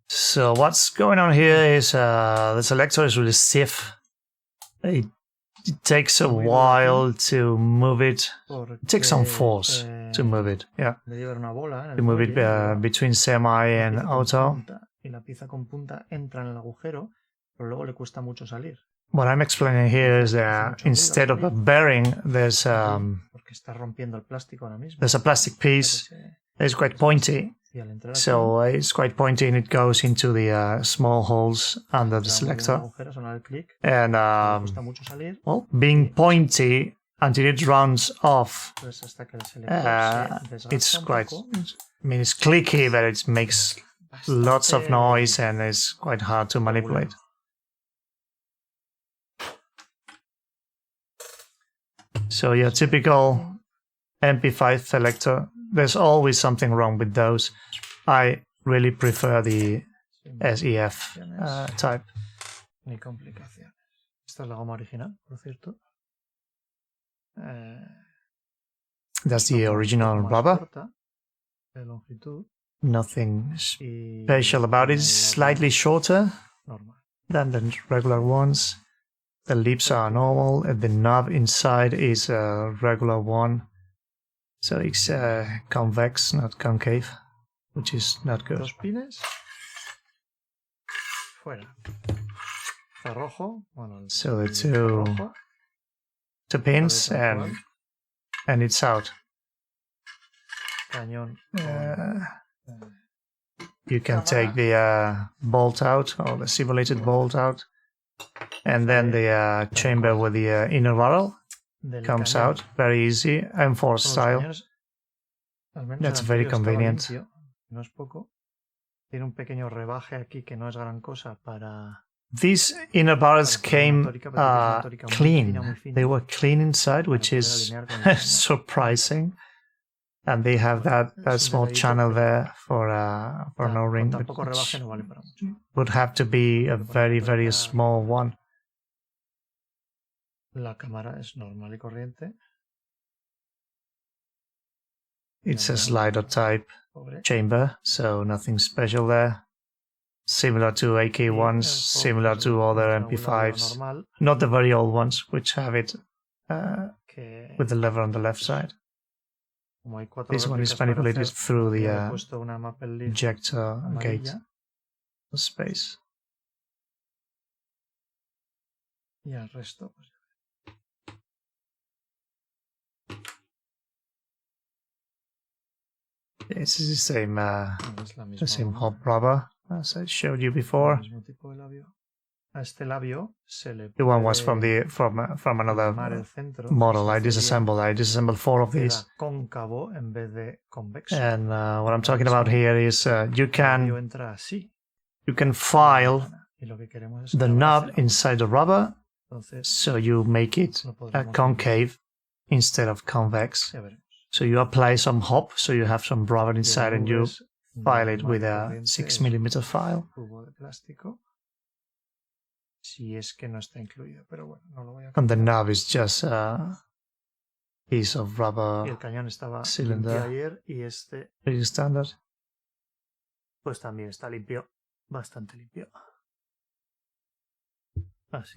So what's going on here is the selector is really stiff. It takes a while to move it. It takes some force to move it. Yeah, to move it between semi and auto. What I'm explaining here is that instead of a bearing, there's a plastic piece. It's quite pointy. So it's quite pointy and it goes into the small holes under the selector. And well, being pointy until it rounds off, it's quite, I mean, it's clicky, but it makes lots of noise and it's quite hard to manipulate. So your typical MP5 selector, there's always something wrong with those. I really prefer the SEF type. That's the original rubber. Nothing special about it. It's slightly shorter than the regular ones. The lips are normal and the knob inside is a regular one. So it's convex, not concave, which is not good. So the two pins and it's out. You can take the bolt out, or the simulated bolt out, and then the chamber with the inner barrel comes out. Very easy, M4 style. That's very convenient. These inner barrels came clean. They were clean inside, which is surprising. And they have that small channel there for no ring, which would have to be a very, very small one. It's a slider type chamber, so nothing special there. Similar to AK1s, similar to other MP5s. Not the very old ones, which have it with the lever on the left side. This one is manipulated through the ejector gate space. This is the same hop rubber as I showed you before. The one was from another model. I disassembled 4 of these. And what I'm talking about here is you can file the knob inside the rubber, so you make it concave instead of convex. So you apply some hop, so you have some rubber inside, and you file it with a 6mm file. And the knob is just a piece of rubber cylinder. Pretty standard.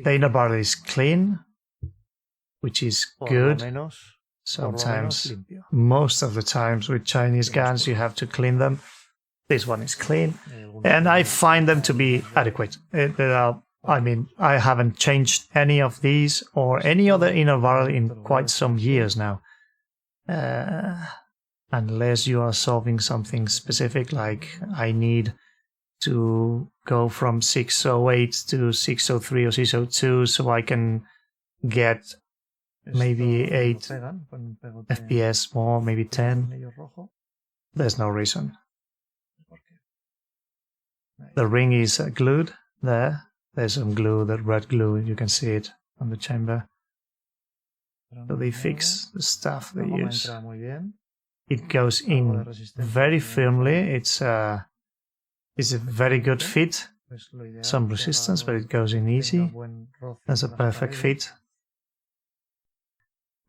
The inner barrel is clean, which is good. Sometimes, most of the times with Chinese guns, you have to clean them. This one is clean, and I find them to be adequate. I mean, I haven't changed any of these or any other inner barrel in quite some years now. Unless you are solving something specific, like I need to go from 608 to 603 or 602 so I can get maybe 8 FPS more, maybe 10. There's no reason. The ring is glued there. There's some glue, that red glue, you can see it on the chamber. So they fix the stuff they use. It goes in very firmly. It's a very good fit. Some resistance, but it goes in easy. That's a perfect fit.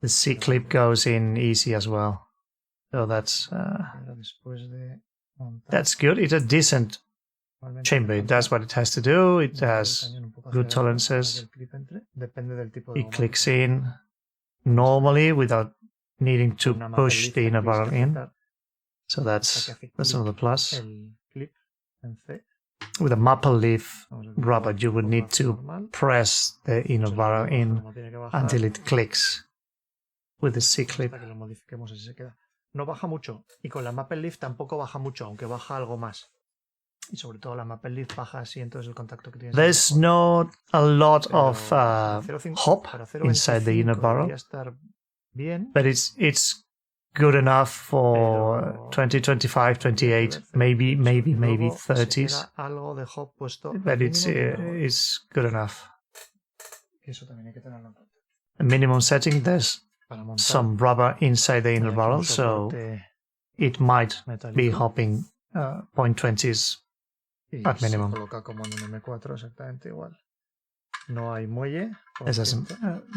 The C-clip goes in easy as well. So that's good. It's a decent chamber. It does what it has to do. It has good tolerances. It clicks in normally without needing to push the inner barrel in. So that's another plus. With a maple leaf rubber, you would need to press the inner barrel in until it clicks with the C-clip. No baja mucho, y con la maple leaf tampoco baja mucho, aunque baja algo más. Y sobre todo la maple leaf baja así, entonces el contacto que tienes. There's not a lot of hop inside the inner barrel, but it's good enough for 20, 25, 28, maybe 30s. But it's good enough. A minimum setting, there's some rubber inside the inner barrel, so it might be hopping 0.20s at minimum.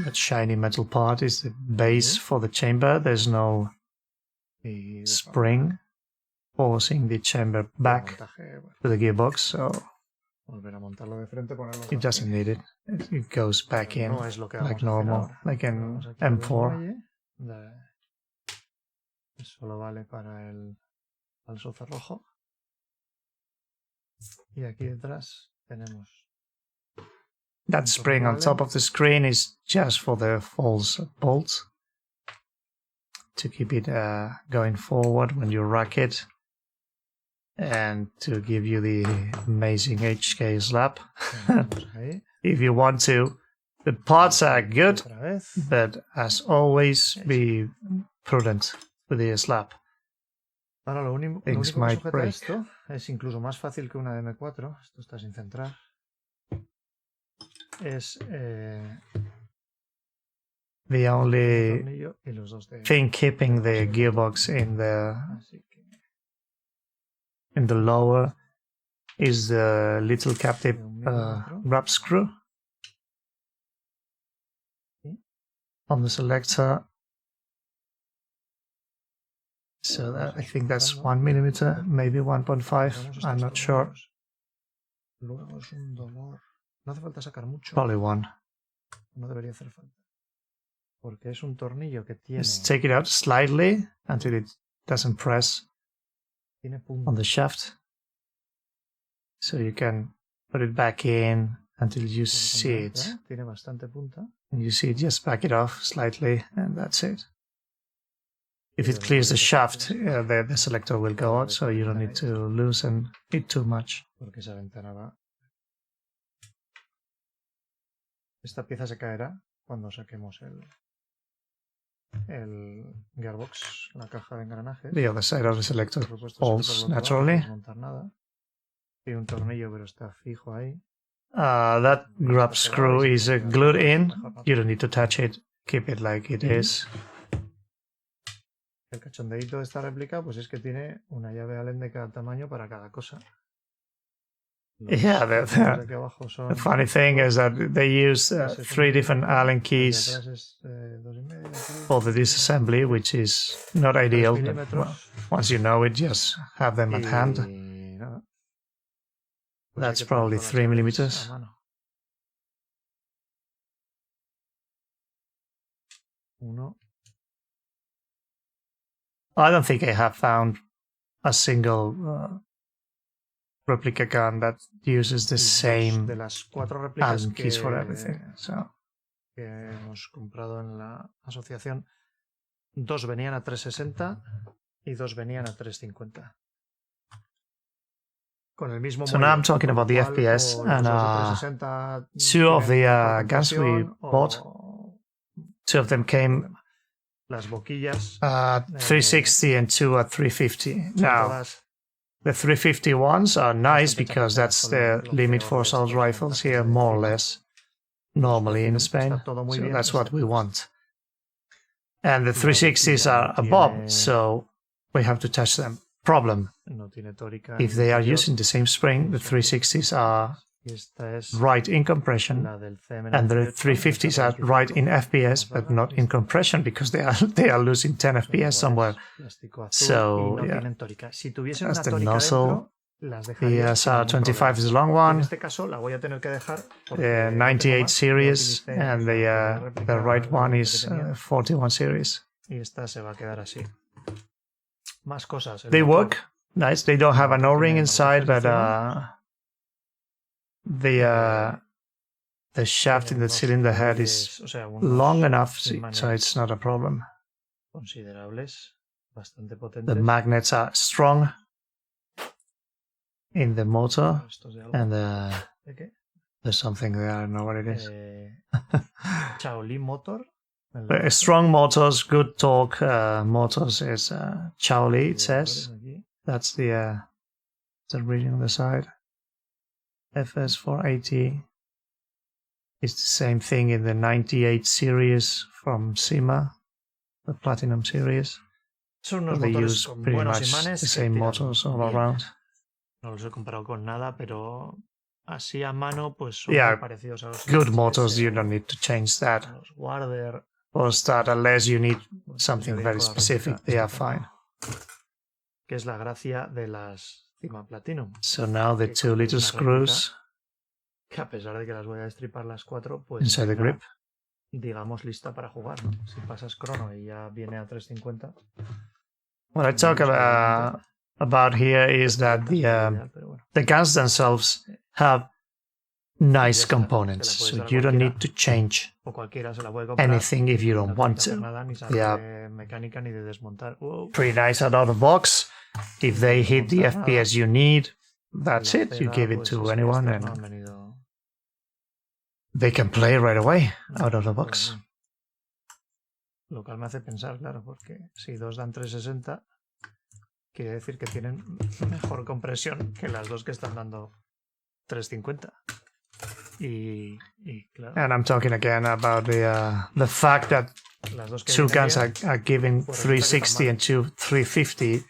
That shiny metal part is the base for the chamber. There's no spring forcing the chamber back to the gearbox, so it doesn't need it. It goes back in like normal, like an M4. Solo vale para el falso cerrojo. Y aquí detrás tenemos. That spring on top of the screen is just for the false bolts to keep it going forward when you rack it, and to give you the amazing HK slap. If you want to. The parts are good, but as always, be prudent with the slap. Ahora lo único que sujeta esto es incluso más fácil que una de M4. Esto está sin centrar. Es the only thing keeping the gearbox in the lower is the little captive grab screw on the selector. So that, I think that's 1 millimeter, maybe 1.5. I'm not sure. Probably 1. Just take it out slightly until it doesn't press on the shaft. So you can put it back in until you see it. And you see it, just back it off slightly, and that's it. If it clears the shaft, the selector will go out, so you don't need to loosen it too much. Esta pieza se caerá cuando saquemos el gearbox, la caja de engranajes. The other side of the selector falls naturally. Tiene un tornillo, pero está fijo ahí. That grab screw is glued in. You don't need to touch it. Keep it like it is. El cachondeíto de esta réplica pues es que tiene una llave Allen de cada tamaño para cada cosa. Yeah, the funny thing is that they use 3 different Allen keys for the disassembly, which is not ideal. But, well, once you know it, just have them at hand. That's probably 3 millimeters. I don't think I have found a single replica gun that uses the same Allen keys for everything. So. Que hemos comprado en la asociación, 2 venían a 360 y 2 venían a 350. Con el mismo so now I'm talking about the FPS, and 2 of the guns we bought, 2 of them came las boquillas 360 and 2 at 350. Now, the 350 ones are nice because that's the limit for assault rifles here, more or less, normally in Spain. So that's what we want. And the 360s are above, so we have to touch them. Problem: if they are using the same spring, the 360s are Y esta es right in compression, la del and the 350s are right in FPS, but not in compression because they are losing 10 FPS somewhere. So yeah, that's the nozzle. The SR25 is a long one. 98 series, and the right one is 41 series. They work nice. They don't have an O-ring inside, but the shaft in the cylinder head is long enough, so it's not a problem. The magnets are strong in the motor, and there's something there, I don't know what it is. Strong motors, good torque motors is Chaoli, it says. That's the reading on the side. FS480 is the same thing in the 98 series from CYMA, the Platinum series. They use pretty much the same motors all around. No los he comparado con nada, pero así a mano pues son Yeah, muy parecidos a los good motors, you don't need to change that. los Warder. Or start unless you need something very specific, they are fine. Que es la gracia de las CYMA Platinum. So now the 2 little screws Que a pesar de que las voy a destripar las 4, pues inside the grip. Digamos lista para jugar, ¿no? Si pasas crono y ya viene a 350. What I talk about here is that the guns themselves have nice components, so you don't need to change anything if you don't want to. They are pretty nice out of the box. If they hit the FPS you need, that's it. You give it to anyone and they can play right away out of the box. Lo cual me hace pensar, claro, porque si dos dan 360, quiere decir que tienen mejor compresión que las dos que están dando 350. Y claro. And I'm talking again about the fact that two guns are giving 360 and two 350.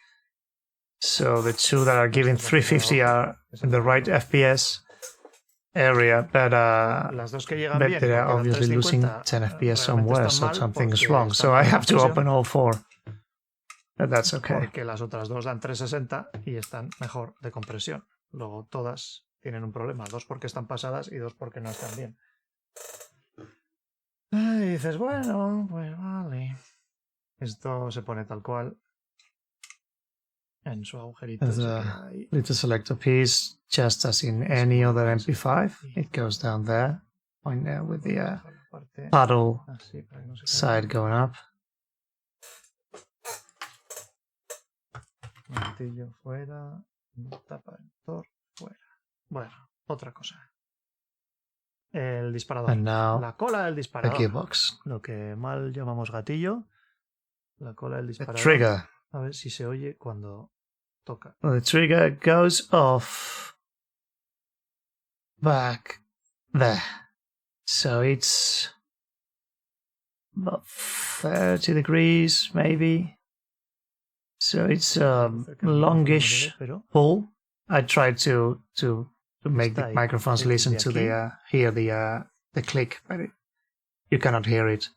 So the two that are giving 350 are in the right FPS area, but they are obviously losing 10 FPS somewhere, so something is wrong. So I have to open all 4. But that's okay. Porque las otras dos dan 360 y están mejor de compresión. Luego todas tienen un problema. 2 porque están pasadas y 2 porque no están bien. Y dices, bueno, pues vale. Esto se pone tal cual en su agujerito. There's a little selector piece, just as in any other MP5. It goes down there, point there with the paddle side going up. Martillo fuera, tapa del motor fuera. Bueno, otra cosa. El disparador. And now la cola del disparador. the gearbox. Lo que mal llamamos gatillo. La cola del disparador. The trigger. A ver si se oye cuando toca. Well, the trigger goes off back there. So it's about 30 degrees, maybe. So it's a longish pull. I tried to make the microphones listen to hear the click, but you cannot hear it.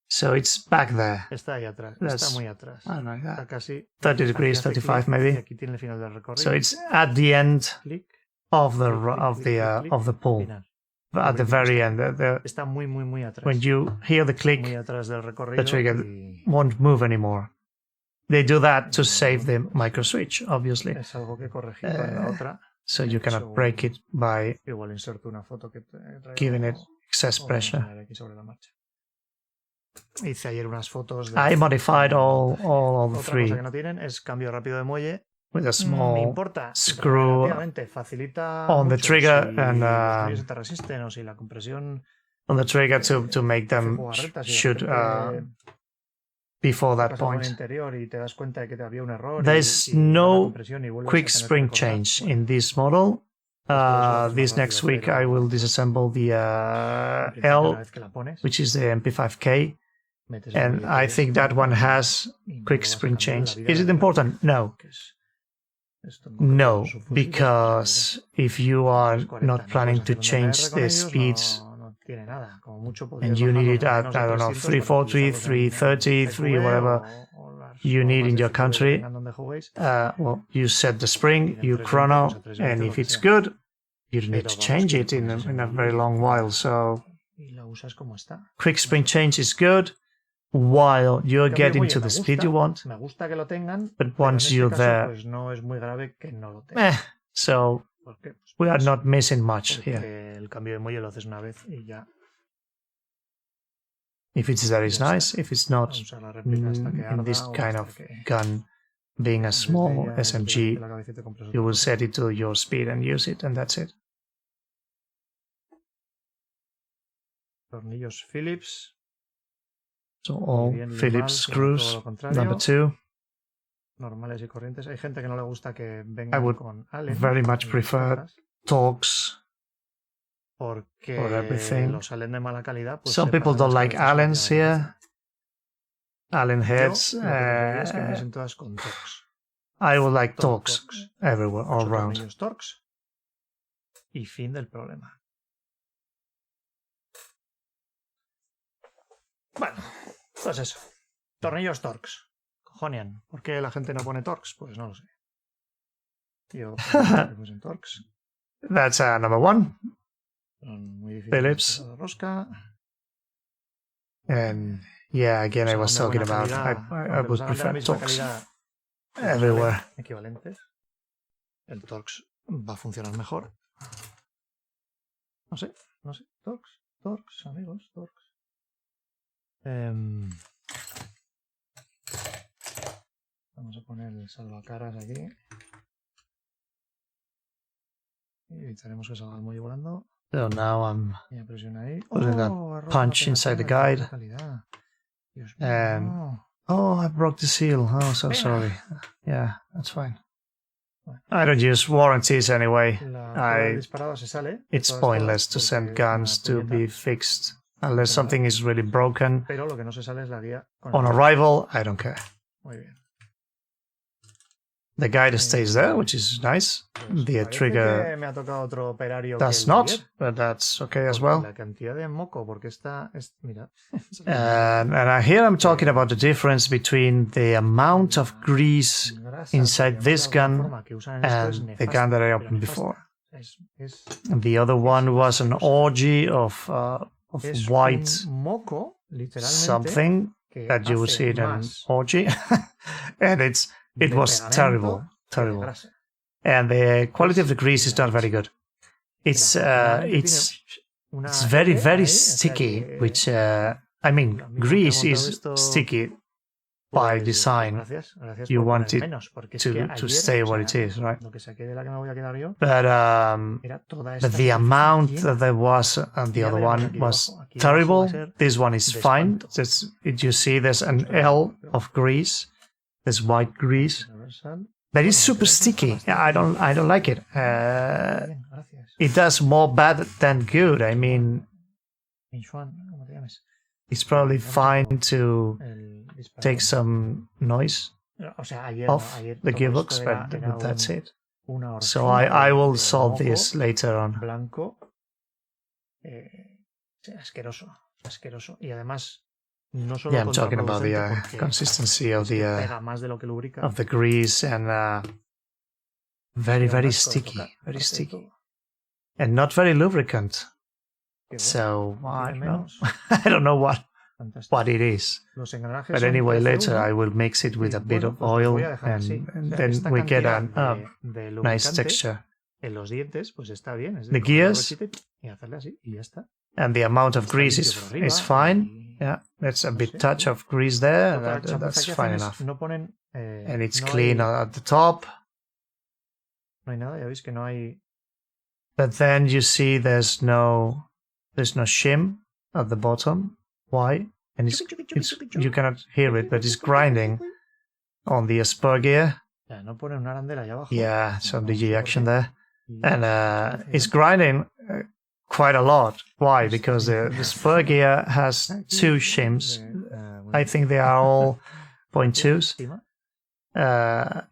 So it's back there. Está ahí atrás. Está muy atrás. I don't know, Está casi 30 degrees, 35 maybe. Aquí tiene el final del recorrido. So it's at the end of the pull. But at the very end, está muy atrás. When you hear the click, muy atrás del recorrido, the trigger won't move anymore. They do that to save the micro switch, obviously. Es algo que corregir con la otra. So you cannot break it by Igual inserto una foto que giving it excess pressure. Hice ayer unas fotos I modified all the otra 3 cosa que no tienen es cambio rápido de muelle. with a Me small importa. screw Facilita on the mucho trigger si and los muelles se te resisten o si la compresión on the trigger to make them shoot before that point. Interior y te das cuenta de que había un error. There's no quick spring change in this model. This next week I will disassemble the L, which is the MP5K, and I think that one has quick spring change. Is it important? No. Esto No, su fusil, because if you are 40, not no planning puedes to hacer un DMR change con the ellos, speeds no tiene nada. Como mucho and podrías you need it bajarlos a at, I don't know, menos de 300 para 340, utilizarlos en 330, 3 whatever o las you need formas in de your CQB que country, tengan donde juguéis, well, you set the spring, tienen you 320, pues chrono, a 320 and lo if que it's sea. good, you don't need Pero to vamos, change que it in a pones very long while. So y lo usas como está. quick spring change is good while you're Cambio getting muelle to me the speed you gusta, want, me gusta que lo tengan, but pero en once este you're caso there, pues no es muy grave que no lo tengan. so ¿Por qué? Pues we are pues not missing much porque here. el cambio de muelle lo haces una vez y ya If it's there, it's Ya está. nice. If it's not, a usar la réplica hasta que in arda this o kind hasta of que gun, being a en vez de small ella, le SMG, pegas la cabecita y compras you otra will cosa. set it to your speed and use it, and that's it. Tornillos Phillips. So all bien, Phillips normal, todo screws. lo contrario. Number 2. Normales y corrientes. Hay gente que no le gusta que I vengan would con Allen. very much en las prefer cajas, Torx porque for everything. los Allen de mala calidad. Pues Some se people pasan don't las like cabezas Allens continuamente. here. Allen heads. Yo lo que preferiría es que viniesen todas con Torx. I would like Todo Torx Torx. everywhere, all 8 around. tornillos Torx. Y fin del problema. Bueno, pues eso. Tornillos Torx. Cojonian. ¿Por qué la gente no pone Torx? Pues no lo sé. Yo preferiría que fuesen Torx. That's number 1. Son muy difíciles Phillips. de pasar la rosca. And yeah, again, I Son was de talking buena about calidad, I aunque would los hagan de la prefer misma Torx calidad, everywhere. salen equivalentes. El Torx va a funcionar mejor. No sé. Torx, amigos, Torx. Vamos a poner el salvacaras aquí. Y evitaremos que salga el muelle volando. So now I'm Y presiona ahí. putting that Ha roto punch la inside the pegatina, guide. qué calidad. Dios mío, And no. oh, I broke the seal. Oh, so Pena. sorry. Yeah, that's fine. Bueno. I don't use warranties anyway. La prueba de I disparado se sale. it's todas, pointless to porque send es una guns to puñeta. be fixed unless Pero something is really broken. Pero lo que no se sale es la guía. Con On el- arrival, I don't care. Muy bien. The guide stays there, which is nice. Pues The parece trigger que me ha tocado otro operario does que el de not, ayer, but that's okay as porque well. La cantidad de moco, porque esta es, mira. And here I'm talking about the difference between the amount of grease inside this gun and the gun that I opened before. And the other one was an orgy of white moco, literalmente, something que that you would hace see in an más orgy, and it de was pegamento terrible, que de terrible. grasa. And the quality of the grease is not very good. It's very very sticky, which I mean grease is sticky by design. You want it to stay where it is, right? Lo que saqué de la que me voy a quedar yo But era toda but esta the amount superficie that there was on the Ya other veremos one aquí was abajo. Aquí terrible. abajo va a ser This one is de fine. espanto. You see there's an L of grease. There's white grease. Universal. But it's Bueno, super pero es sticky. bastante- I don't like it. Bien, gracias. It does more bad than good. I mean, Minchuan, ¿cómo te llames? it's probably fine to El disparador. take some noise O sea, ayer, off no, ayer the todo gearbox, esto era but that's it. una So horquilla I will de solve moco this later on. blanco asqueroso, asqueroso. Y además, no solo Yeah, I'm talking about the contraproducente porque consistency of es que the pega más de lo que lubrica. grease and very Y da very un asco de sticky, tocar, very aparte de sticky, todo. and not very lubricant. Qué bueno, So I tiene don't know. menos. I don't know what Fantástico. it is. Los engranajes But son anyway, later TC1, I will mix it with y a bit bueno, of pues los oil voy a dejar así. and O sea, then esta we get cantidad a de nice lubricante texture. en los dientes, pues está bien. Es The coger la gears. brochita y hacerle así y ya está. And the amount of Está grease limpio por is arriba fine. y Yeah, there's a no bit sé, touch sí. of grease there, and Otra chapuza that's que fine hacen es enough. no ponen And it's no clean hay, at the top. no hay nada, ya veis que no hay But then you see there's no shim at the bottom. Why? And it's you cannot hear it, but it's grinding on the spur gear. ya, no ponen una arandela allá abajo. Yeah, so the No sé por G-action qué. there. Y And se hace it's bien. grinding quite a lot. Why? Because the spur gear has two shims. I think they are all 0.2s. Encima,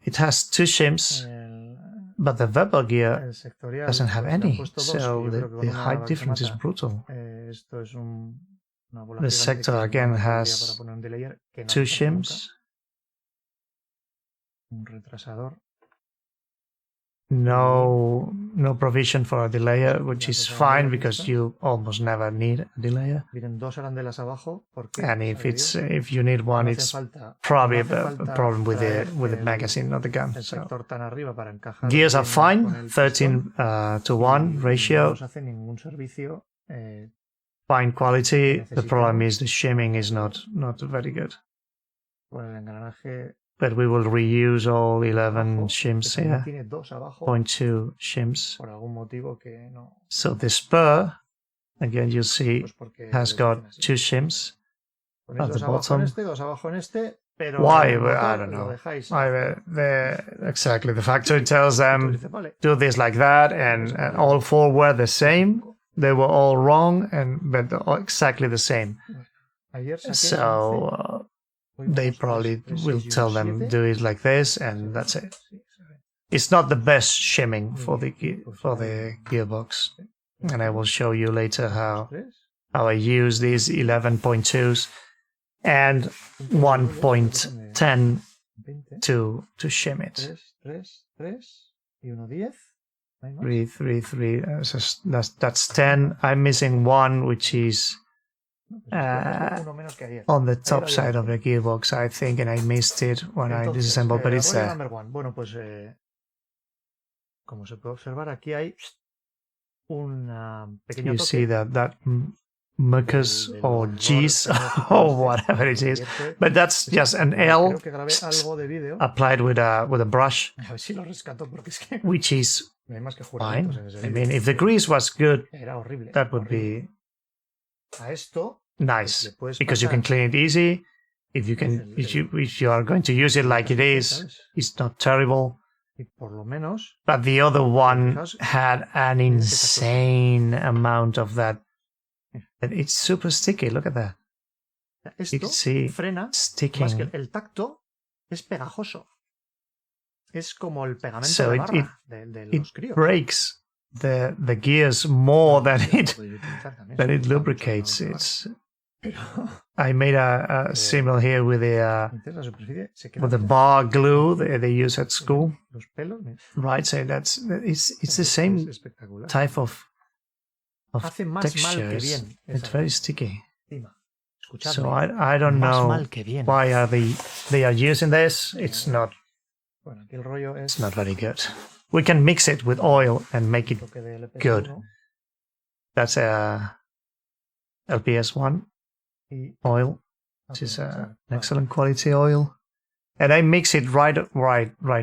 It has two shims, But the Weber gear el sectorial doesn't have pues, le han any, puesto dos, so que yo creo que the con una height difference is mata, brutal. Esto es una bola The gigante sector que again simplemente valdría para has poner un delayer que no 2 hace falta nunca. shims. Un retrasador. No provision for a delayer, which Las is dos fine arandelas because estas. you almost never need a delayer. Vienen dos arandelas abajo porque And if sabe it's Dios, if you need one, no hace it's falta, probably no hace a falta problem with traer the magazine, not the gun. el So sector tan arriba para encajar gears are bien con fine, el 13 to 1 y ratio, no nos hace ningún servicio. fine quality. The problem necesitemos is the shimming is not very good. Con el engranaje But we will reuse all 11 abajo, shims que también here, tiene dos abajo 0.2 shims. por algún motivo que no, So the spur, again, you see, pues porque has lo got dicen así. 2 shims. Ponéis at the dos abajo en bottom. este, dos abajo en este, pero Why? el Well, I motor don't lo know. dejáis. Exactly. The factory tells Tú them dices, vale, do this like that, and all 4 were the same. They were all wrong, but all exactly the same. ayer saqué 11, So hoy they vamos probably 3, 6 will y tell 1, them 7. do it like this, and that's it. Sí, se ve. It's not the best shimming for the gearbox, and I will show you later how I use these 11.2s and 1.10 to shim it. 3, 3 y 1, 10. 3, 3, 3. That's 10. I'm missing 1, which is on the top side of the gearbox, I think, and I missed it when I disassembled, but it's there. Bueno, pues como se puede observar, aquí hay un pequeño You toque. see that mucus or G's or whatever it is, but that's just an L applied with a brush, which is fine. I mean, if the grease was good, that would be nice because you can clean it easy. If you are going to use it like it is, it's not terrible. But the other one had an insane amount of that. And it's super sticky. Look at that. You can see sticking. El tacto es pegajoso. Es como el pegamento So de barra de los it breaks the gears more than it lubricates. I made a symbol here with the bar glue they use at school, right? So it's the same type of texture. It's very sticky. So I don't know why they are using this. It's not very good. We can mix it with oil and make it good. That's a LPS1 oil, which is an excellent quality oil. And I mix it right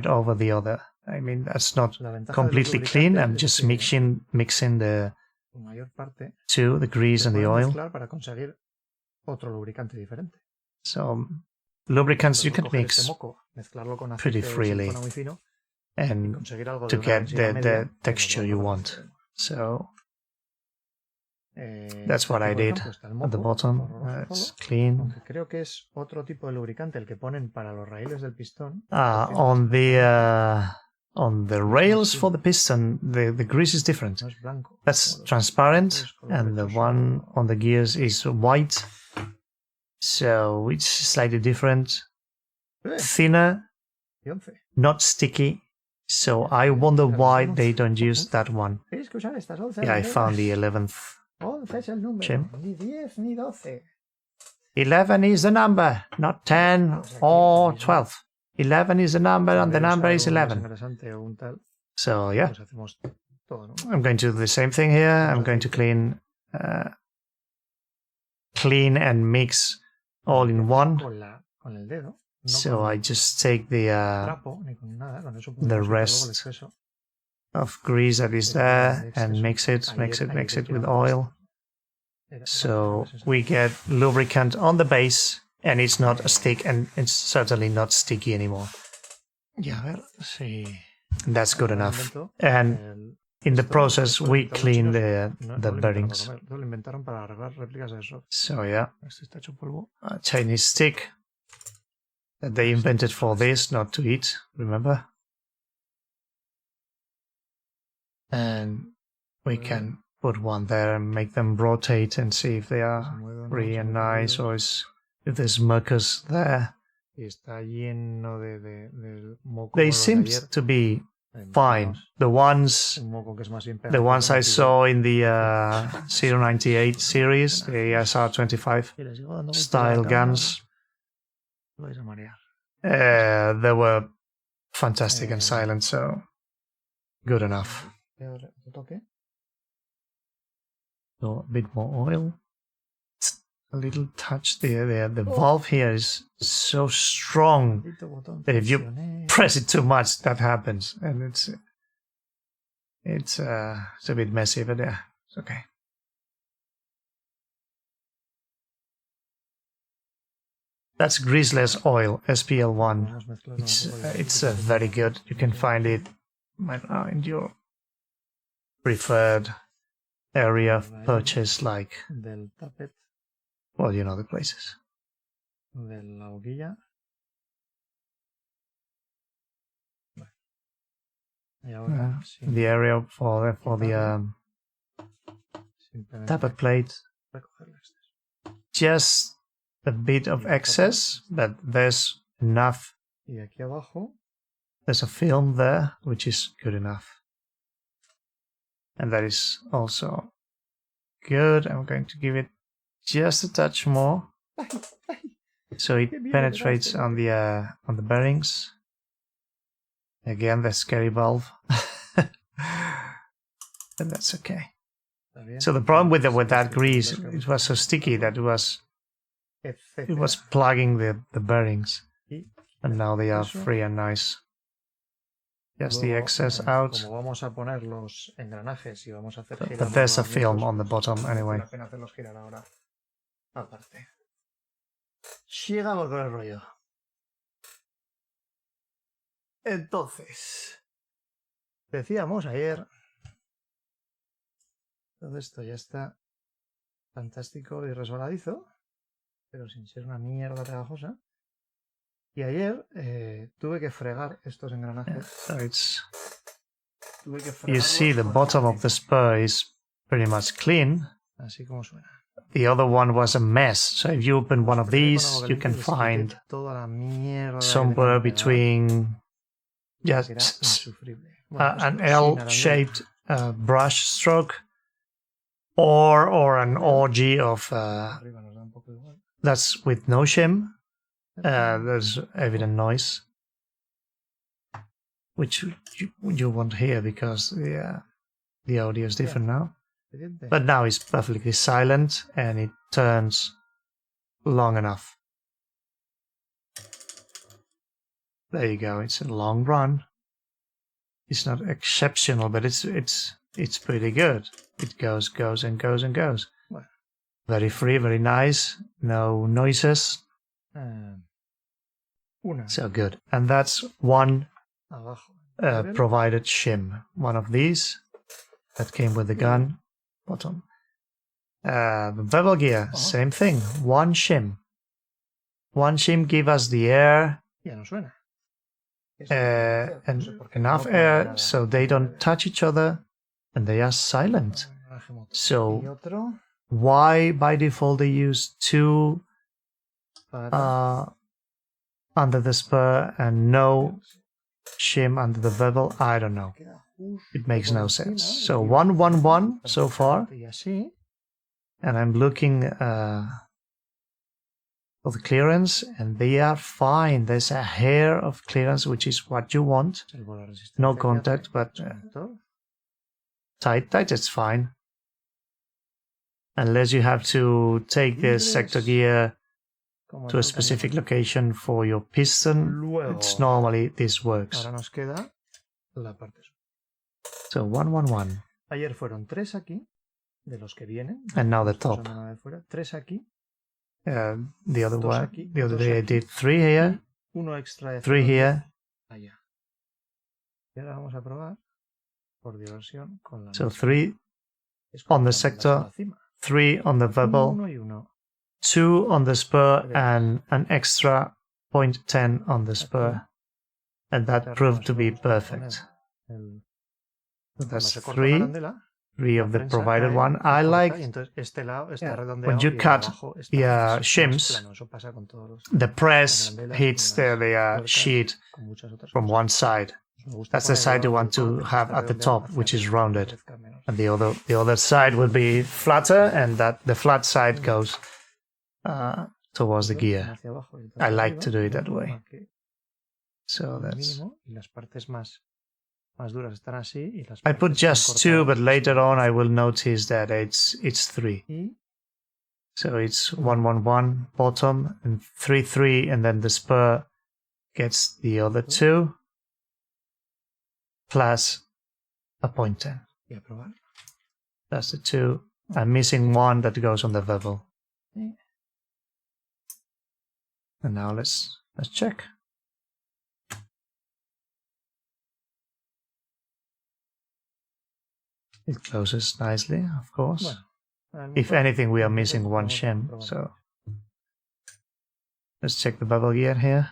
over the other. I mean, that's not completely clean. I'm just mixing the two, the grease and the oil. So lubricants you can mix pretty freely and to get the texture you want. So that's what I did at the bottom. It's clean. On the rails for the piston, the grease is different. That's transparent, and the one on the gears is white. So it's slightly different. Thinner, not sticky. So I wonder why they don't use that one. Yeah, I found the 11th shim. 11 is the number, not 10 or 12. 11 is the number, and the number is 11. So yeah, I'm going to do the same thing here. I'm going to clean and mix all in one. So I just take the rest of grease that is there and mix it with oil. So we get lubricant on the base, and it's not a stick, and it's certainly not sticky anymore. Yeah, that's good enough. And in the process, we clean the bearings. So yeah, a Chinese stick that they invented for this, not to eat, remember? And we can put one there and make them rotate and see if they are really nice or if there's mucus there. Y está lleno de moco. They seem to be fine. The ones I saw in the 098 series, the SR25 style guns, they were fantastic and silent, so good enough. So a bit more oil. A little touch there. The valve here is so strong that if you press it too much, that happens, and it's a bit messy, but yeah, it's okay. That's greaseless oil, SPL1. It's very good. You can find it right now in your preferred area of purchase, like. Well, you know the places. De la boquilla. The area for the tappet plate. Just a bit of excess, but there's enough. There's a film there, which is good enough. And that is also good. I'm going to give it just a touch more, so it penetrates on the bearings. Again, the scary valve, but that's okay. So the problem with that grease, it was so sticky that it was plugging the bearings, and now they are free and nice. Just the excess out. But there's a film on the bottom anyway. Aparte. Sigamos con el rollo. Entonces, decíamos ayer, todo esto ya está fantástico y resbaladizo, pero sin ser una mierda pegajosa. Y ayer tuve que fregar estos engranajes. You see, the bottom of the spur is pretty much clean. Así como suena. The other one was a mess, so if you open one of these, you can find somewhere between an L-shaped brush stroke or an orgy of that's with no shim. There's evident noise, which you won't hear because the audio is different now. But now it's perfectly silent and it turns long enough. There you go. It's a long run. It's not exceptional, but it's pretty good. It goes and goes and goes. Very free, very nice. No noises. So good. And that's one provided shim. One of these that came with the gun. Bottom. The bevel gear, same thing. One shim. One shim give us the air and enough air so they don't touch each other and they are silent. So why by default they use two under the spur and no shim under the bevel? I don't know. It makes no sense. So 111 so far, and I'm looking for the clearance, and they are fine. There's a hair of clearance, which is what you want. No contact, but tight, it's fine. Unless you have to take the sector gear to a specific location for your piston, it's normally this works. So 111. Ayer fueron 3 aquí, de los que vienen. And now the top. 3 aquí. The other one. The other day I did 3 here. 3 here. Allá. Y ahora vamos a probar por diversión con la. So 3 on the sector, 3 on the verbal, 2 on the spur, and an extra 0.10 on the spur. And that proved to be perfect. That's se corta una arandela, three of the prensa provided cae, one. se I corta, like y entonces este lado está yeah, redondeado when you y el de cut abajo está the más shims, plano. Eso pasa con todos los, the press las arandelas, hits con las the tuercas, sheet con muchas otras from cosas. one side. Me gusta That's the ponerlo side you en want el to que have está at the redondeado top, hacia which is arriba, para que rounded, parezca menos. and the other side would be flatter, and that the flat side goes towards the gear. Hacia abajo y I hacia like arriba, to do it de that way. forma que So el that's. mínimo, y las partes más duras están así, y las I partes put que están just two, but cortadas later on I así. will notice that it's three. Y So it's 111 bottom and 3 and then the spur gets the other two plus a point 10. y a probar. That's the two. I'm missing one that goes on the bevel. Sí. And now let's check. It closes nicely, of course. Bueno, If anything, we are missing one shim, so let's check the bevel gear here.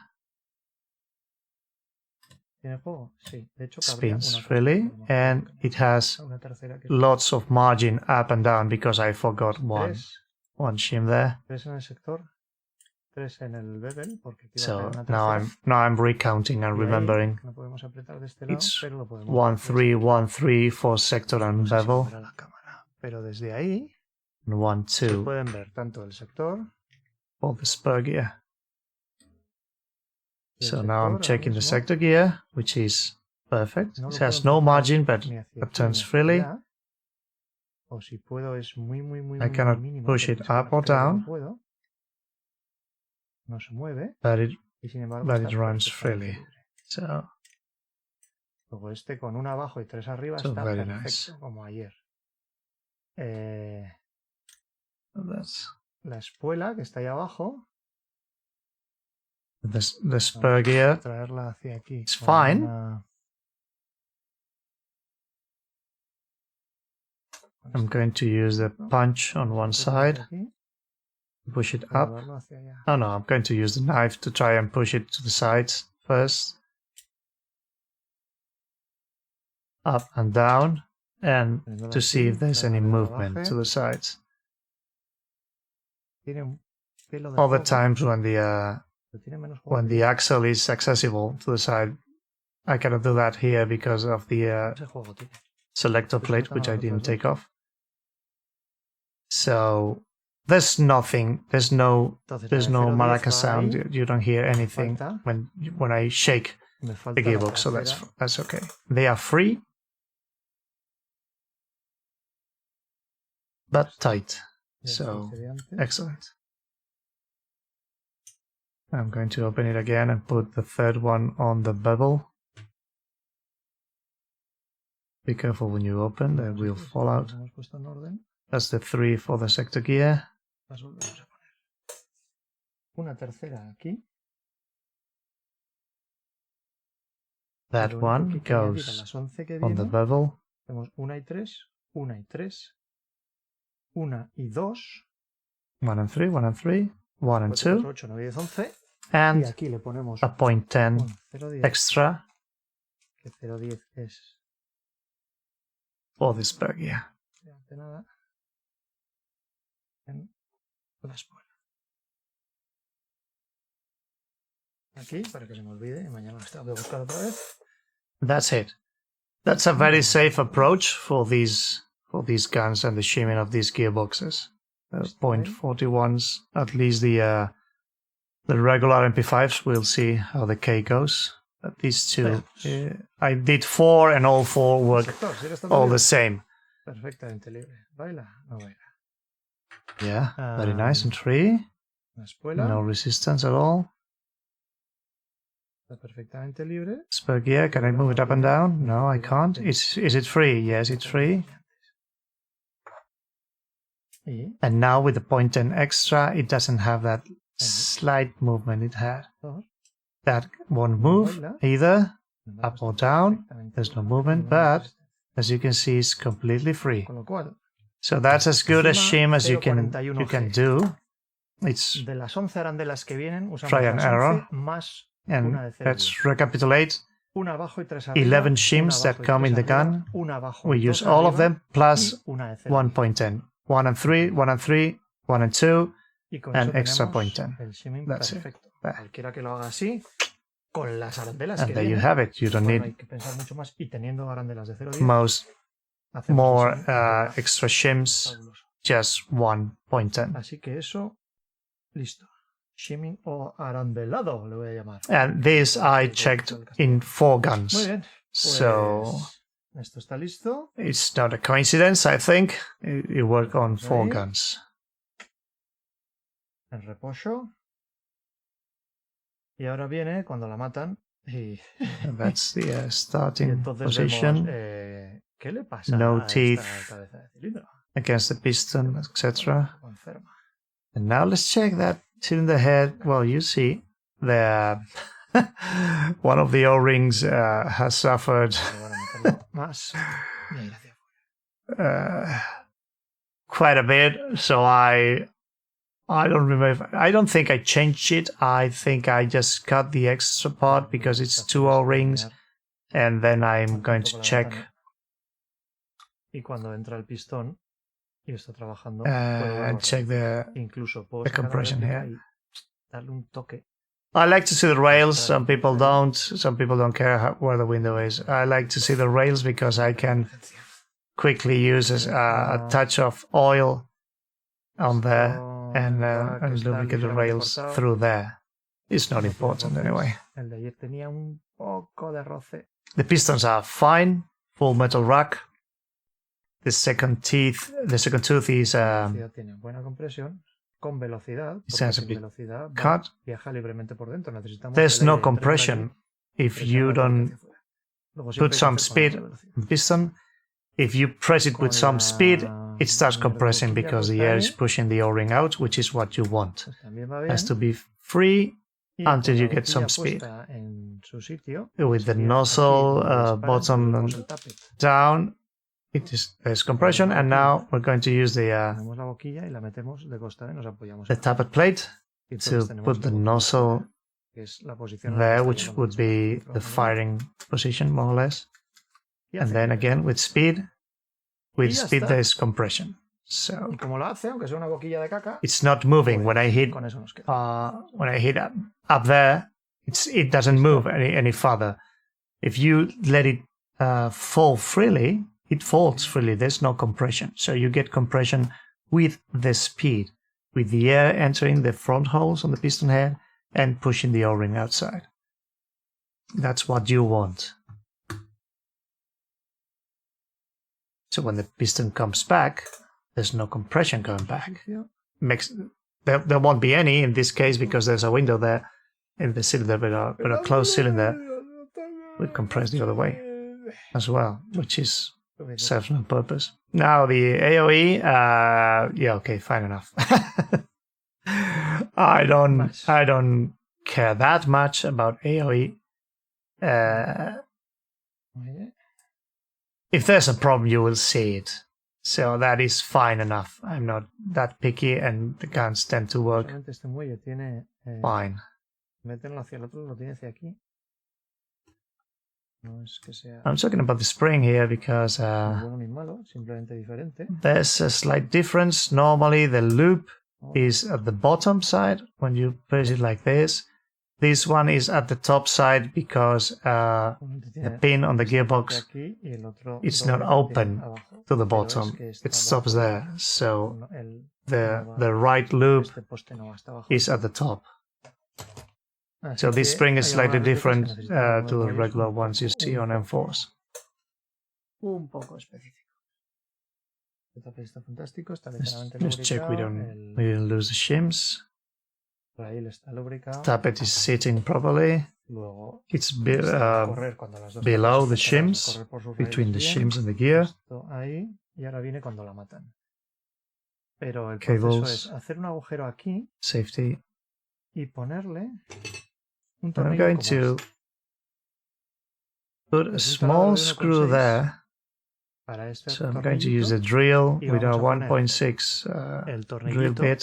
¿Tiene juego? Sí. De hecho, Spins freely, and it has una tercera que lots of margin up and down because I forgot one shim there. 3 en el sector, 3 en el bevel, porque aquí va a So caer una tercera. now I'm recounting and Y ahí remembering. no podemos apretar de este lado, It's pero lo podemos 1-3, 1-3 for sector and no sé si bevel, verá la cámara, pero desde ahí and se 1-2 pueden ver tanto el sector. for the spur gear. y el So sector now I'm ahora checking the mismo sector gear, which is perfect. no It lo has puedo no empujar margin, but ni hacia it aquí, turns ni hacia freely. allá. O si puedo es muy I cannot mínimo, push porque it es que up or creo que no down, puedo. No se mueve but it y sin embargo but está it runs perfectamente freely. libre. So Luego este con una abajo y 3 arriba So está very perfecto, nice. como ayer. that's La espuela que está ahí abajo, the spur gear. traerla hacia aquí. It's con fine. I'm going to use the punch on one side, push it up. Oh no, I'm going to use the knife to try and push it to the sides first. Up and down, and to see if there's any movement to the sides. Other times when the axle is accessible to the side, I cannot do that here because of the selector plate, which I didn't take off. So there's nothing, there's no maraca sound. You don't hear anything when I shake the gearbox, so that's okay. They are free, but tight. So excellent. I'm going to open it again and put the third one on the bevel. Be careful when you open, they will fall out. That's the 3 for the sector gear. Una tercera aquí. That one goes on the bevel. Tenemos 1 y 3, 1 y 3, 1 y 2. 1 and 3, 1 and 3, 1 and 2. 8, 9, 10, 11. And y aquí le ponemos a point 10 extra. Que 0,10 es for this spur gear. Nada. En la espuela. Aquí, para que se me olvide, y mañana las tengo que buscar otra vez. That's it. That's a very safe approach for these guns and the shimming of these gearboxes. 0.41s, at least the regular MP5s. We'll see how the K goes. But these two, I did 4 and all 4 work all the same. Perfectamente libre. ¿Baila? No baila. Yeah, very nice and free. No resistance at all. Está perfectamente libre. Spur gear, can I move it up and down? No, I can't. Is it free? Yes, it's free. And now with the point 10 extra, it doesn't have that slight movement it had. That won't move either, up or down. There's no movement, but as you can see, it's completely free. So that's as good a shim as you can do. It's de las 11 arandelas que vienen, usamos try and las error. 11 más And una de 0,10. let's recapitulate. Una abajo y 3 arriba. 11 shims that come in the gun. Una abajo, We use all of them plus 1.10. 1 and 3, 1 and 3, 1 and 2, and extra 0.10. That's it. There. Cualquiera que lo haga así, con las arandelas And que there you vienen, have it. You don't hay need que pensar mucho más. Y teniendo arandelas de 0,10, more el shimmy. extra shims, Fabuloso. just 1.10. Así que eso, listo. Shimming o arandelado, le voy a llamar. And this I checked in 4 Muy guns. bien. So Pues, esto está listo. it's not a coincidence, I think. It worked on 4 guns. En reposo. Y ahora viene cuando la matan. Y, And that's the y starting entonces position vemos, ¿qué le pasa No a teeth. esta cabeza de cilindro? against the piston, etc. Está enferma. And now let's check that cylinder head. Well, you see, the one of the O-rings has suffered Pero bueno, meterlo más. Y ahí hacia afuera. quite a bit. So I don't remember. I don't think I changed it. I think I just cut the extra part because it's 2 O-rings, and then I'm going to check Y cuando entra el pistón y está trabajando, puedo and check the. incluso puedo the sacar la compression réplica here. y darle un toque. I like to see the rails. Some people don't. Some people don't care where the window is. I like to see the rails because I can quickly use a touch of oil on there and lubricate the rails through there. It's not important anyway. El de ayer tenía un poco de roce. The pistons are fine, full metal rack. The second tooth is Tiene buena compresión, con velocidad. Porque Sense a sin bit velocidad cut. viaja libremente por dentro. Necesitamos There's que no le compression if presione you la parte don't hacia afuera. Luego siempre put hay que some hacer con speed alta velocidad. on piston. If you press it with some speed, it starts compressing because the air is pushing the O-ring out, which is what you want. Pues también va It bien. has to be free Y until con you la get some boquilla speed. puesta en su sitio, With the sería nozzle aquí donde dispara, bottom ponemos el tappet. down, there's compression, and now we're going to use the Ponemos la boquilla y la metemos de costada y nos apoyamos. tappet plate Y to entonces tenemos put the la boquilla, nozzle que es la posición en la que there, está which llevando would los be filtros the manuales. firing position, more or less. Y And hace then que- again, with speed Y ya está. there's compression. So Y como lo hace, aunque sea una boquilla de caca, it's not moving. When I hit con eso nos queda. up there, it doesn't move any further. If you let it fall freely, it falls freely. There's no compression. So you get compression with the speed, with the air entering the front holes on the piston head and pushing the O-ring outside. That's what you want. So when the piston comes back, there's no compression going back. There won't be any in this case because there's a window there in the cylinder, but a closed cylinder would compress the other way as well, which is serves no purpose. Now the AOE, yeah, okay, fine enough. I don't care that much about AOE. If there's a problem, you will see it. So that is fine enough. I'm not that picky, and the guns tend to work Solamente este muelle tiene. fine. Meterlo hacia el otro, lo tiene hacia aquí. No es que sea I'm talking about the spring here because ni bueno ni malo, simplemente diferente. there's a slight difference. Normally the loop is at the bottom side when you press it like this. This one is at the top side because the pin on the gearbox Aquí y el otro it's doble not que open tiene abajo. to the Pero es bottom. que está It stops abajo. there. So El- the right loop este poste no va hasta abajo. is at the top. Así So this que spring is hay slightly algunas réplicas different que necesitan to the mover regular un ones you poco- see on M4s. Un poco específico. El tapiz está fantástico, está Let's ligeramente check we lubricado. didn't lose the shims. Por ahí le está lubricado. Tappet is sitting properly. Luego It's correr cuando las dos below partes the están shims, correr por sus between the raíles bien. shims and the gear. Esto ahí, y ahora viene cuando la matan. Pero el Cables. proceso es hacer un agujero aquí Safety. y ponerle un I'm tornillo going como to este. put a Pues small instalado de screw 1.6 there. Para este So I'm going to use the tornillito drill y with a vamos a poner 1.6 el drill tornillito bit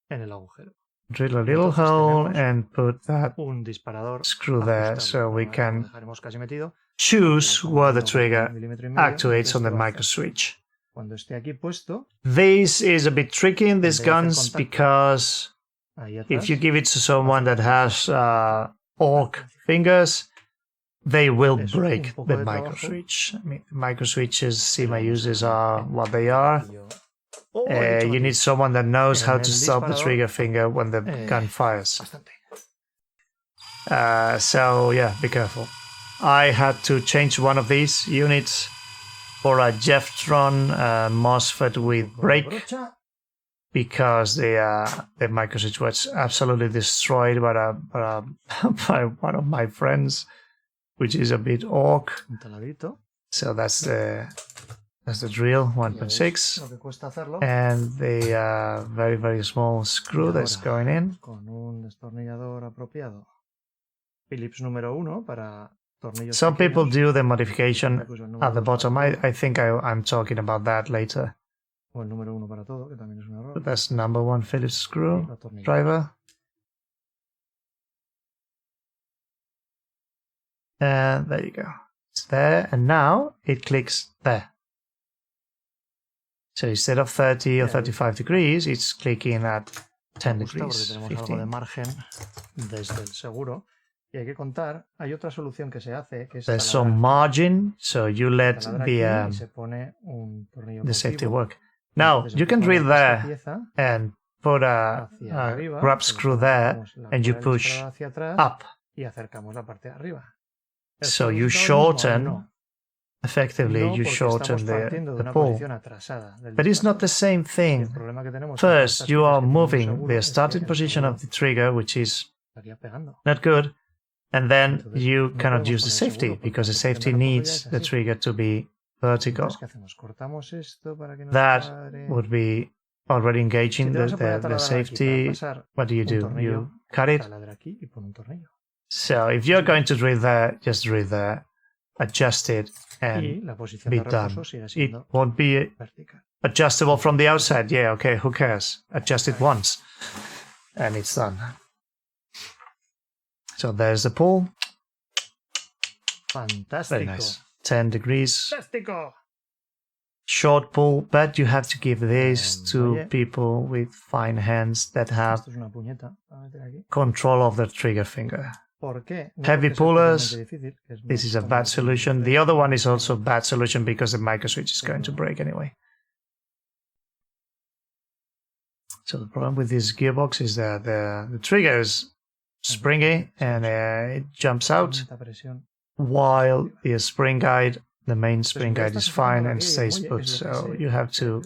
en el agujero. drill a little Entonces hole tenemos and put that un disparador screw there ajustable. so we Lo can dejaremos casi metido. choose where the Con trigger 1,5 milímetros, actuates on the esto va a micro hacer. switch. Cuando esté aquí puesto, This is a bit tricky in these En vez de hacer guns contacto, because ahí atrás, if you give it to someone that has orc fingers, they will Es break un poco the de micro trabajo. switch. I mean, micro switches CYMA Pero uses vamos a are ver, what they are. Oh, he dicho You batido. need someone that knows how En to el stop the disparador, trigger finger when the gun fires. Bastante. So yeah, be careful. I had to change one of these units for a Jeftron MOSFET with brake Brocha. because the micro switch was absolutely destroyed by one of my friends, which is a bit orc. Un taladrito. So that's the drill, Ya 1.6, veis lo que cuesta hacerlo. and the very, very small screw Y that's ahora, going in. Con un destornillador apropiado. Phillips número 1 para tornillos Some people pequeños. do the modification Incluso el número at the 2 bottom. para todo. I think I'm talking about that later. O el número 1 para todo, que también es un error. But that's number 1 Phillips Y screw la tornilla. driver. And there you go. It's there, and now it clicks there. So instead of 30 or 35 degrees, it's clicking at 10 Me gusta porque degrees, tenemos algo de 15. margen desde el seguro. Y hay que contar, hay otra solución que se hace, que es There's taladrar some aquí. margin, so you let Taladrar aquí y the se pone un tornillo safety cautivo. work. Now, Entonces you can drill empujamos esta there pieza and put a hacia arriba, grab con screw lo que there, sacamos la and you cola del push disparador hacia atrás up. y acercamos la parte de arriba. So ¿Esto you resulta lo mismo? shorten, No. effectively, No, you porque shorten estamos partiendo de the una pull. posición atrasada del But it's not disparador. the same Y thing. el problema que tenemos con todas First, estas you piezas are que tienen un moving seguro the es que starting el position seguro of the trigger, which is estaría pegando. not good, and then Entonces, you no cannot podemos use the poner safety seguro, porque because the la posición safety de reposo ya needs es the así. trigger to be vertical. Entonces, ¿qué hacemos? Cortamos esto para que nos That cuadre. would be already Si engaging te vas a poner a the taladrar aquí para safety. pasar What do you un do? tornillo, You cut it. taladra aquí y pon un tornillo. So if you're going to drill there, just drill there, adjust it, Y and la posición be de reposo done. sigue It siendo won't be vertical. adjustable from the outside. Yeah, okay, who cares? Adjust it once, and it's done. So there's the pull. Fantástico. Very nice. 10 degrees. Fantástico. Short pull, but you have to give this to Oye. people with fine hands that have Esto es una puñeta. Voy a meter aquí. control of the trigger finger. ¿Por qué? No Heavy porque sea pullers, especialmente difícil, que es This más is a cómodo bad que solution. The other one is also a bad solution because the micro switch is going to break anyway. So the problem with this gearbox is that the trigger is springy and it jumps out, Aumenta presión. while the spring guide, the main spring Pues guide, ya is está fine sujetando and aquí, stays oye, put. es lo que So se- you have to,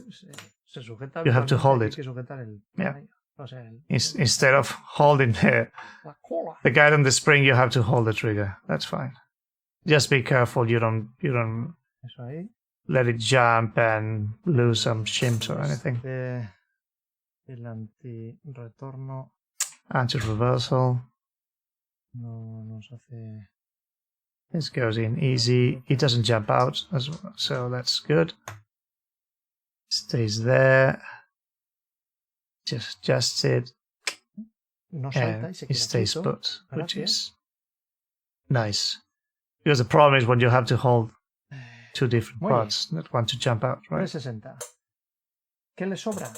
se sujeta you have to habitualmente, hold hay it. que sujetar el Yeah. tornillo. O sea, instead of holding la cola. the guide on the spring, you have to hold the trigger. That's fine. Just be careful you don't Eso ahí. let it jump and lose some shims or anything. El anti-retorno Anti-reversal. no nos hace... This goes in easy. It doesn't jump out as well, so that's good. Stays there. Just adjust it, No salta y and se it queda stays quieto. put, which Gracias. is nice. Because the problem is when you have to hold two different Muy bien. parts that want to jump out, right? 360. ¿Qué le sobra?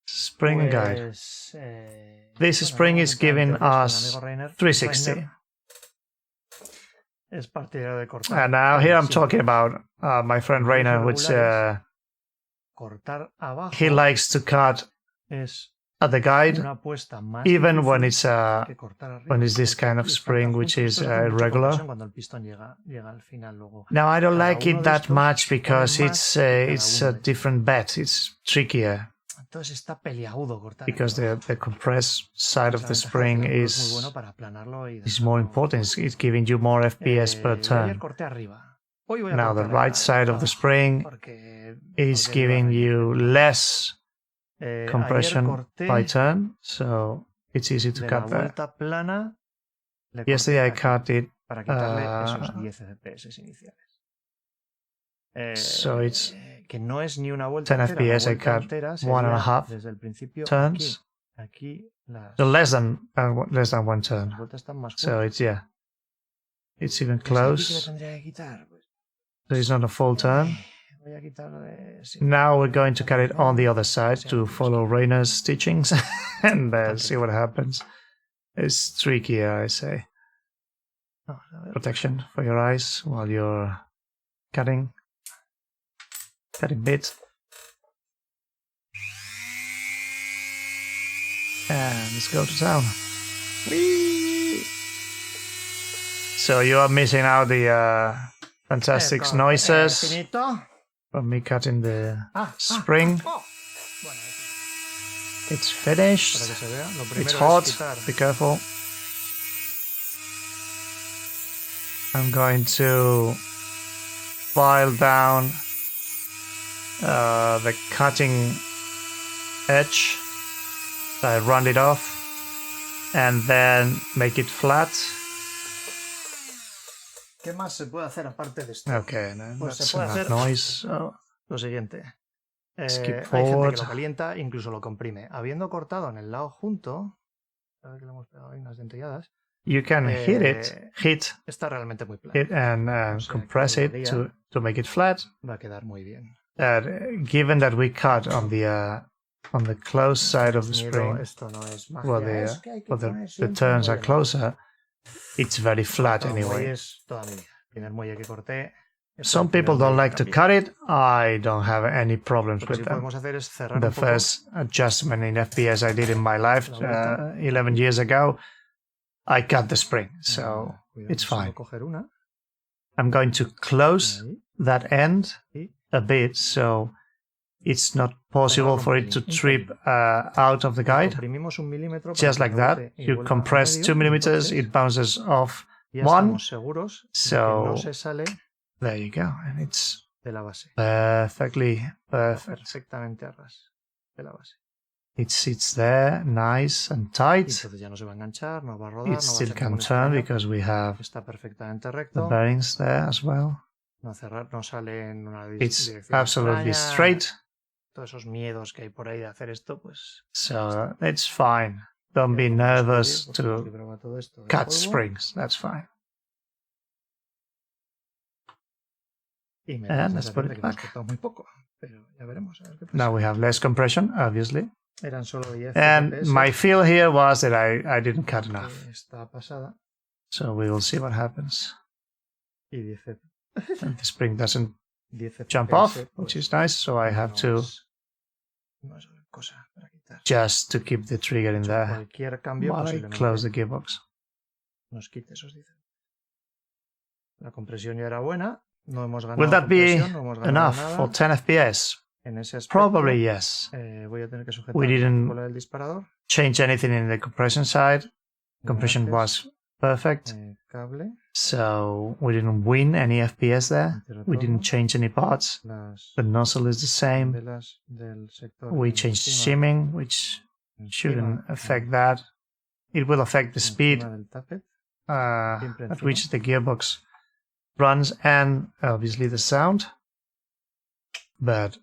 Spring and guide. Pues, This bueno, spring vamos is a entrar en giving teorías con el us amigo Reiner. 360. Reiner es partidario de cortar. And now here I'm siempre. talking about my friend Rainer, which Cortar abajo he likes to cut es at the guide, una apuesta más even difícil when it's que cortar arriba, when it's this porque kind of aquí está spring todo which junto. is Esto hace mucha irregular. compresión cuando el pistón llega al final luego. Now I don't Cada like uno it de that estos much pone because más it's que cada it's uno a de estos. different bet. It's trickier Entonces está peliagudo cortar because arriba. the compressed side Pues of la the ventaja spring del triángulo es muy is bueno para aplanarlo y more dejarlo important. fuerte. It's giving you more FPS per Yo ayer turn. corté arriba. Hoy voy a Now the cortar right side of the abajo, spring porque is digo, giving Reiner, you less ayer compression corté by turn, so it's easy to de la cut there. vuelta plana. Le corté Yesterday I aquí cut it, para quitarle esos 10 FPS iniciales. so it's Que no es ni una vuelta 10 entera. La FPS. I vuelta cut entera 1.5 sería desde el principio turns, aquí Aquí las, So less than one turn. las vueltas están más So fuertes. it's even Pues aquí que le close. tendría que quitar. Pues, So it's not a full turn. voy a quitarle. Sí, Now we're going to cut it on the other side Sí, to sí, follow sí. Rainer's stitchings and Bastante see what happens. It's trickier, I say. Vamos a ver. Protection for your eyes while you're cutting bit. And let's go to town. Whee! So you are missing out the fantastic noises Finito. from me cutting the spring. Bueno, It's para finished. que se vea. Lo primero It's es hot. quitar. Be careful. I'm going to file down the cutting edge. I round it off and then make it flat. ¿Qué más se puede hacer aparte de esto? Okay, no, Pues that's se puede enough hacer noise. So lo siguiente. skip Hay gente forward. que lo calienta, incluso lo comprime. Habiendo cortado en el lado junto, a ver que le hemos pegado ahí unas dentelladas, You can hit está realmente muy plano. it and O sea, compress que it la to make it flat. va a quedar muy bien. Given that we cut on the close side of the Miedo, spring, esto no es magia. where Es que hay que the poner siempre turns are muelle. closer, it's very flat Cortado anyway. muelles toda mi vida. El primer muelle que corté. Some people don't like to cut it. I don't have any problems Lo que with sí them. podemos hacer es cerrar The un poco. first adjustment in FPS I did in my life La vuelta. 11 years ago, I cut the spring, so Cuidado, it's solo fine. coger una. I'm going to close Ahí. that end Y a bit so it's not possible for it to trip out of the guide. comprimimos 1 milímetro para Just que like that, rebote y you vuelva a compress medio, 2 millimeters, entonces it bounces off ya 1. estamos seguros de que So no se sale there you go, and it's de la base. perfectly perfect. Perfectamente a ras de la base. It sits there nice and Y tight. entonces ya no se va a enganchar, no va a rodar, It no va a still hacer can ningún turn escándalo. because we have Está perfectamente the recto. bearings there as well. No cerrar, no sale en una It's dirección absolutely extraña. straight, Todos esos miedos que hay por ahí de hacer esto, pues so it's fine. Don't ya be podemos nervous escribir, porque to libraba todo esto de cut polvo. springs. That's fine. Y me da la And let's sensación put de it que hemos back. cortado muy poco, pero ya veremos a ver qué pasa. Now we have less compression, obviously. Eran solo 10 And FPS, my feel here was that I didn't cut enough. que está pasada, So we will see what happens. y 10 And the spring doesn't 10 jump FPS, off, pues, which is nice. So I have no to no es cosa para quitar. just to keep the trigger in there Cualquier cambio while I posiblemente close the gearbox. nos quite esos 10. La compresión ya era buena, no hemos ganado Will that be compresión, no hemos ganado enough nada. for 10 FPS? En ese aspecto, Probably yes. voy a tener que sujetar We didn't la cola del disparador. change anything in the compression side. Compression Enlaces, was perfect. cable, So we didn't win any FPS there. We didn't change any parts. las The nozzle is the same. velas del sector. We changed shimming, which shouldn't affect that. It will affect the speed del tappet, at which the gearbox runs and obviously the sound. But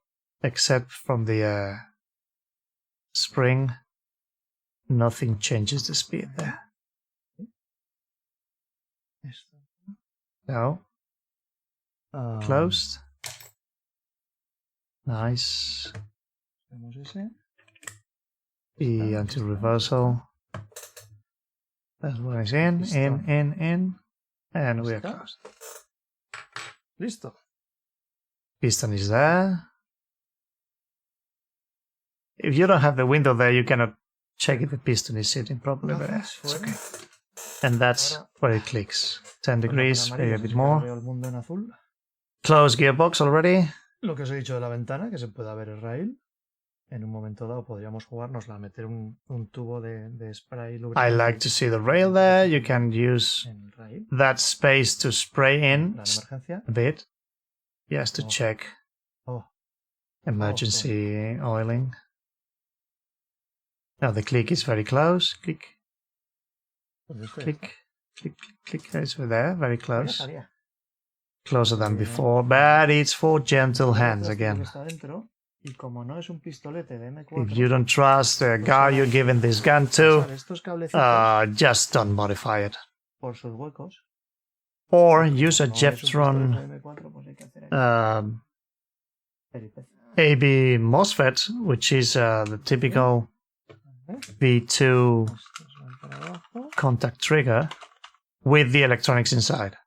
except from the spring, nothing changes the speed there. esto. No, closed. Nice. Tenemos ese. The anti-reversal. That one is in, and we are closed. Listo. Piston is there. If you don't have the window there, you cannot check if the piston is sitting properly, but it's okay. And that's where it clicks. 10 degrees, maybe a bit more. Veo el mundo en azul. Close gearbox already. Lo que os he dicho de la ventana, que se pueda ver el rail. En un momento dado podríamos jugárnosla, meter un tubo de spray I lubricante like to see the rail there. You can use en el rail. that space to spray in Plan de emergencia. a bit. Yes, to Oh. check Oh, emergency oiling. Now the click is very close. Click, pues esto ya click, click, click, click. It's there, very está. Ya close. estaría. Closer than before, but it's for gentle hands Esto again. que está dentro, Y como no es un pistolete de M4, If you don't trust the guy you're giving this gun to, estos cablecitos just don't modify it. por sus huecos. Or use a Como no es un Jeptron pistolete de M4, pues hay que hacer aquí peripecia. AB MOSFET, which is the typical V2 Estos van para abajo. contact trigger with the electronics inside.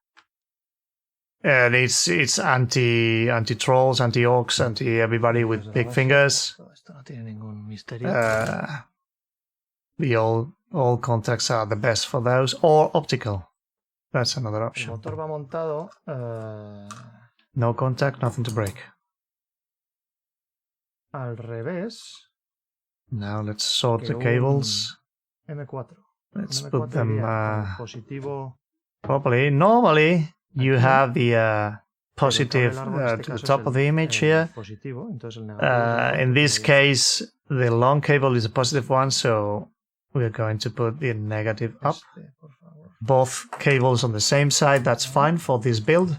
And it's anti-trolls, anti-orcs, anti-everybody with big fingers. Todo esto no tiene ningún misterio. The all contacts are the best for those, or optical. That's another El option. motor va montado No contact, nothing to break. al revés Now let's sort que the cables. M4. Let's Un put M4 them iría con el positivo properly. Normally, you aquí, have the pero el positive cable largo en este to the caso top es of the image here. positivo, entonces el negativo es el In otro, this porque ahí case, the long cable is a positive one, so we're going to put the negative up. por favor. Both cables on the same side, that's fine for this build.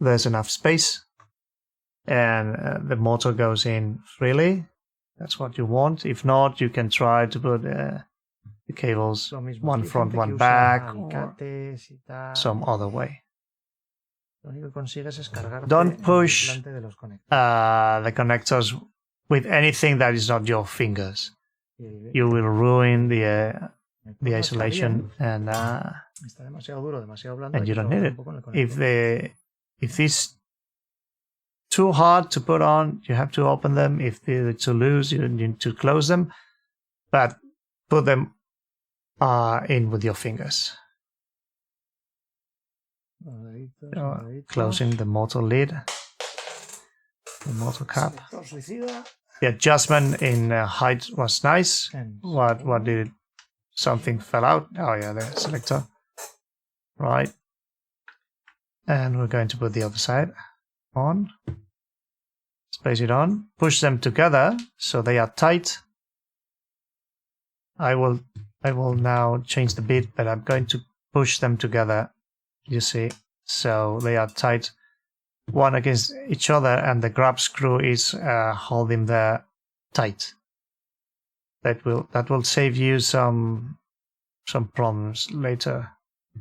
There's enough space. And the motor goes in freely. That's what you want. If not, you can try to put the cables Lo mismo, one aquí hay front, gente que one usa back, or alicates y tal. some other way. Lo único que consigues es cargarte Don't el push implante de los conectores. the connectors with anything that is not your fingers. Y You will ruin the no está isolation, bien, and está demasiado duro, demasiado blando. you hay que don't need trabajar it. un poco en el conector. If this too hard to put on, you have to open them. If they're too loose, you need to close them. But put them in with your fingers. Soldaditos, soldaditos. Closing the motor lid, the motor cap. Selector suicida. The adjustment in height was nice. And What did it? Something fell out. Oh yeah, the selector. Right. And we're going to put the other side on. Place it on. Push them together so they are tight. I will now change the bit, but I'm going to push them together. You see, so they are tight, one against each other, and the grab screw is holding there tight. That will save you some problems later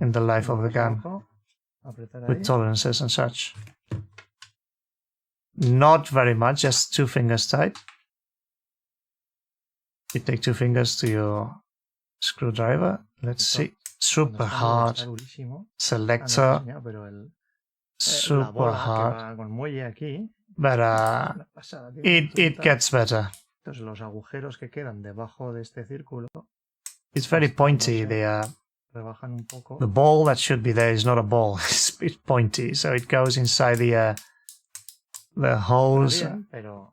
in the life of the gun with tolerances and such. Not very much, just 2 fingers tight. You take 2 fingers to your screwdriver. Let's see. Super hard. Selector. Super hard. But it gets better. Entonces los agujeros que quedan debajo de este círculo It's very pointy. rebajan un poco. The ball that should be there is not a ball. It's pointy, so it goes inside the holes, Bien, pero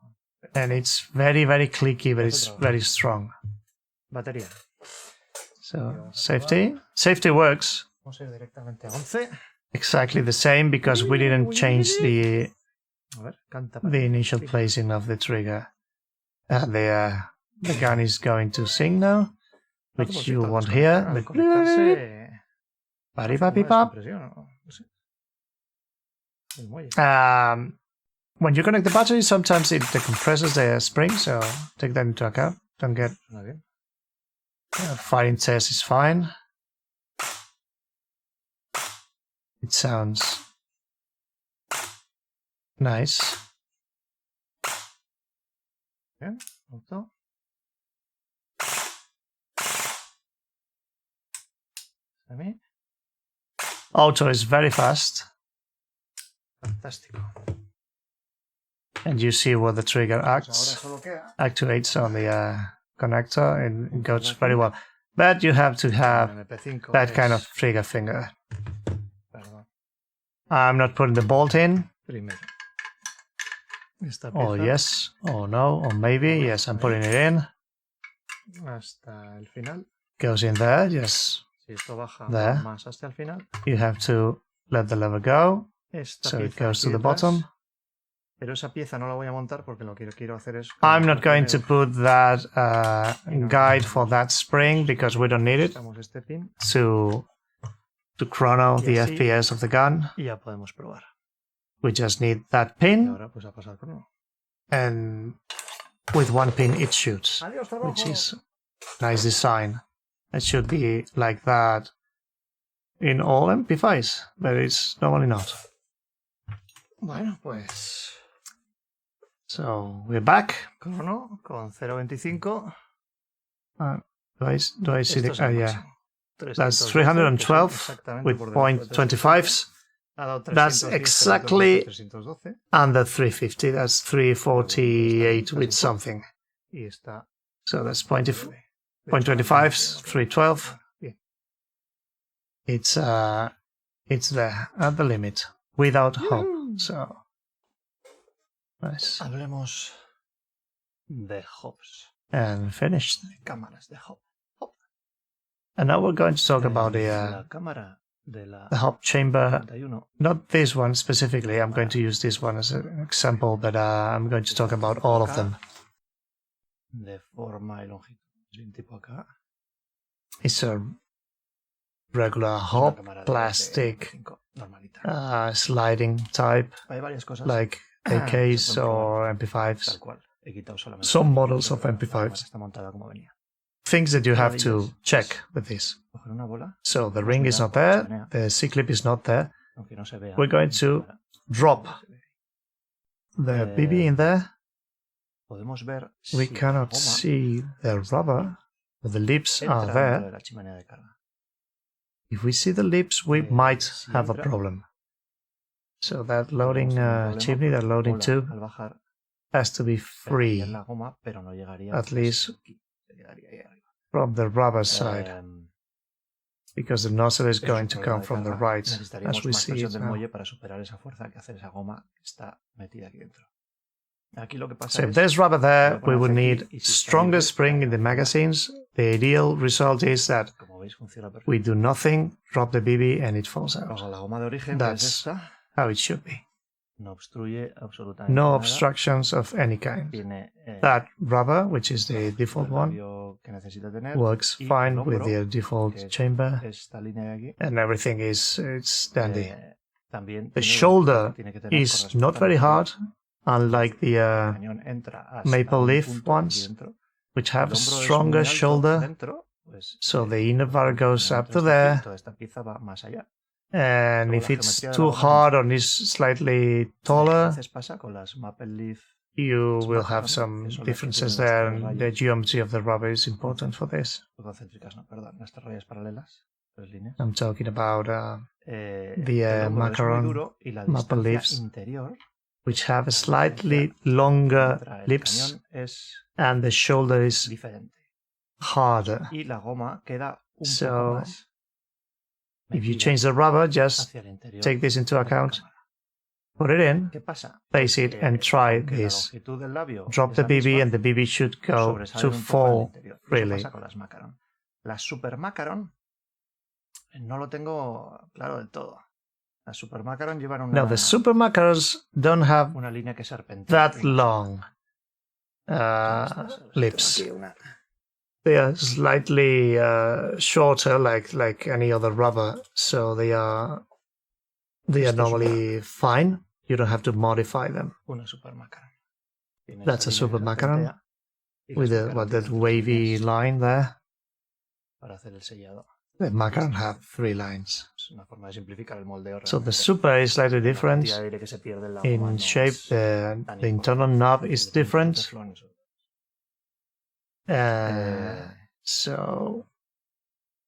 and it's very, very clicky, but it's very strong. batería. So safety works Vamos a ir directamente a 11. exactly the same because we didn't change the A ver, canta para initial placing of the trigger. The gun is going to sing now, which you want here. Al conectarse, Paripapipap. no sé. El muelle. When you connect the battery, sometimes it decompresses the spring, so take that into account. Don't get Suena bien. firing test is fine. It sounds nice. Bien, auto. Semi. Auto is very fast, Fantástico. and you see where the trigger Pues ahora acts, solo queda activates on the connector, and it goes very well. But you have to have MP5 that kind es- of trigger finger. Perdón, I'm not putting the bolt in. primero. Esta Oh pieza yes, or no, or maybe yes. I'm putting it in. hasta el final. Goes in there. Yes, Si esto baja There. más hasta el final. you have to let the lever go, Esta so it pieza goes to aquí the detrás, bottom. Pero esa pieza no la voy a montar porque lo que quiero hacer es... I'm not going to put that guide for that spring because we don't need it Buscamos este pin to chrono the Y así- FPS of the gun. y ya podemos probar. We just need that Y pin, ahora pues a pasar crono. and with one pin it shoots, Adiós, which trabajo. is nice design. It should be like that in all MP5s, but it's normally not. Bueno, pues So we're back. crono con 0.25. Do I see Esto the? es el Yeah, máximo. that's 312, que son 312 exactamente with por debajo de 0.25s. Ha dado That's 310, exactly 312. under 350. That's 348 with something. Y está So that's 0.25, 0.25s, 312. Bien. It's there at the limit without hope. So nice Hablemos de hubs, and finished. de cámaras de hub. And now we're going to talk about La cámara de la the hub chamber. 31 Not this one specifically. I'm going to use this one as an example, but I'm going to talk about all of them. de forma y longitud. Un tipo acá. It's a regular Una hub, cámara de plastic, 25, normalita. sliding type, Hay varias cosas. like Se AKs pueden or probar MP5s. tal cual. He quitado solamente Some la models of cámara, la cámara MP5s. está montada como venía. Things that you have to Rodillas. check with this. Coger una bola, So the Vamos ring a is mirar not por la there, chimenea. the C-clip is not there. aunque no se vea. We're going en to cámara. drop No se ve. the BB in there. Podemos ver We si la cannot goma see the rubber, but the lips entra are dentro there. de la chimenea de carga. If we see the lips, we might Si have a entra, problem. So that loading tenemos ningún problema, chimney, that porque la loading bola, tube al bajar, has to be pegaría free en la goma, pero no llegaría at least aquí, se quedaría ahí arriba. from the rubber side, because the nozzle is Ese es going un to problema come de from the carga. right, Necesitaríamos as we más see presión it del now. muelle para superar esa fuerza que hace esa goma que está metida aquí dentro. Aquí lo que pasa So if es there's rubber there, voy a we would poner need aquí, y si está stronger libre, spring in the funciona. magazines. The ideal result is that Como veis, funciona perfecto. we do nothing, drop the BB, and it falls out. Luego la goma de origen, que es That's esta, how it should be. no obstruye absolutamente No nada. obstructions of any kind. Tiene That rubber, which is the default el one, radio que necesita tener, works y fine el with hombro, the default que es chamber, esta línea de aquí, and everything is it's dandy. también The tiene shoulder que tiene que tener is not very correspondiente. hard, unlike the El cañón entra hasta maple un leaf punto aquí ones, dentro. which El have a hombro es muy stronger alto shoulder, dentro, pues, so the inner bar el goes cañón up entra to hasta aquí, there. toda esta pieza va más allá. And Luego if la it's geometría de la too goma es hard mucho. or is slightly A taller, veces pasa con las maple leaf, you las will macaron, have que some son las que differences tienen there, las tres and the rayas, geometry of the rubber is important for this. concéntricas, no, perdón, las tres rayas paralelas, tres líneas. I'm talking about El the hombro es muy macaron duro y la maple distancia leaves, interior, which have a la slightly distancia longer contra el lips, cañón es and the shoulder is diferente. harder. Y la goma queda un So, poco más If you metida change the rubber, just hacia el interior take this into de la account, cámara. put it in, ¿Qué pasa? place it, Que and try aunque la this. longitud del labio Drop es the la BB, misma, and the BB should go sobresalen to un poco al fall interior. Y eso freely. pasa con las macaron. Las super macaron no lo tengo claro del todo. Las super macaron llevan Now, the super macarons don't have una línea que serpentea. that long lips. Aquí una. They are slightly shorter, like any other rubber, so they are normally fine. You don't have to modify them. Una super macaron. Tiene That's esa a línea super que macaron serpentea y with las macaron that tienen tres wavy líneas line there. para hacer el sellado. The macaron have 3 lines. Es una forma de simplificar el moldeo. So the realmente. super is slightly La different. cantidad de aire que se pierde en la goma In no shape, es the tan internal importante. knob is Los different. teflón, eso. So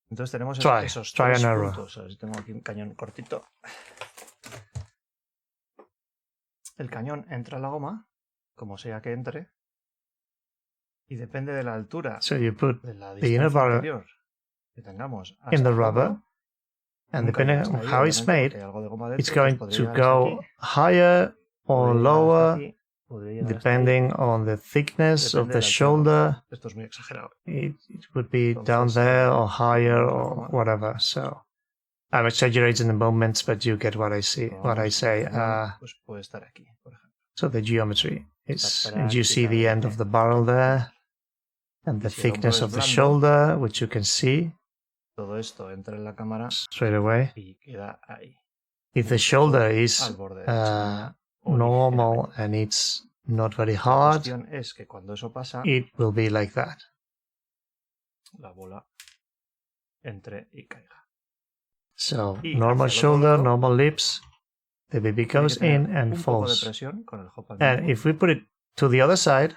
Entonces tenemos Try esos and tres error. puntos. A ver si tengo aquí un cañón cortito. El cañón entra en la goma, como sea que entre, y depende de la altura you put de la the inner distancia bar interior que tengamos hasta in the el rubber, hombro, and nunca depending llega hasta on ahí, how it's obviamente, made, porque hay algo de goma it's dentro, going pues to podría llegar go hasta aquí, higher or podría llegar hasta lower aquí, podría llegar hasta depending ahí. on the thickness of Depende the de la altura de la shoulder. goma. Esto es muy exagerado. It would be Entonces, down there or si higher ponemos la or goma, whatever. So I'm exaggerating the moments, but you get what I see, what I pongamos say. el cañón, pues puede estar aquí, por ejemplo. So the geometry is, Está and you see the end of the prácticamente barrel there, and the Y si el hombro thickness es of the blando, shoulder, which you can see todo esto entra en la cámara straight away. y queda ahí. If the shoulder is al borde de la chimenea o normal ligeramente. and it's not very La hard, cuestión es que cuando eso pasa, it will be like that. la bola entre y caiga. So Y normal hacia el otro shoulder, lado, normal lips, the baby tiene que goes tener in and un poco de falls. presión con el hop al And mínimo. if we put it to the other side,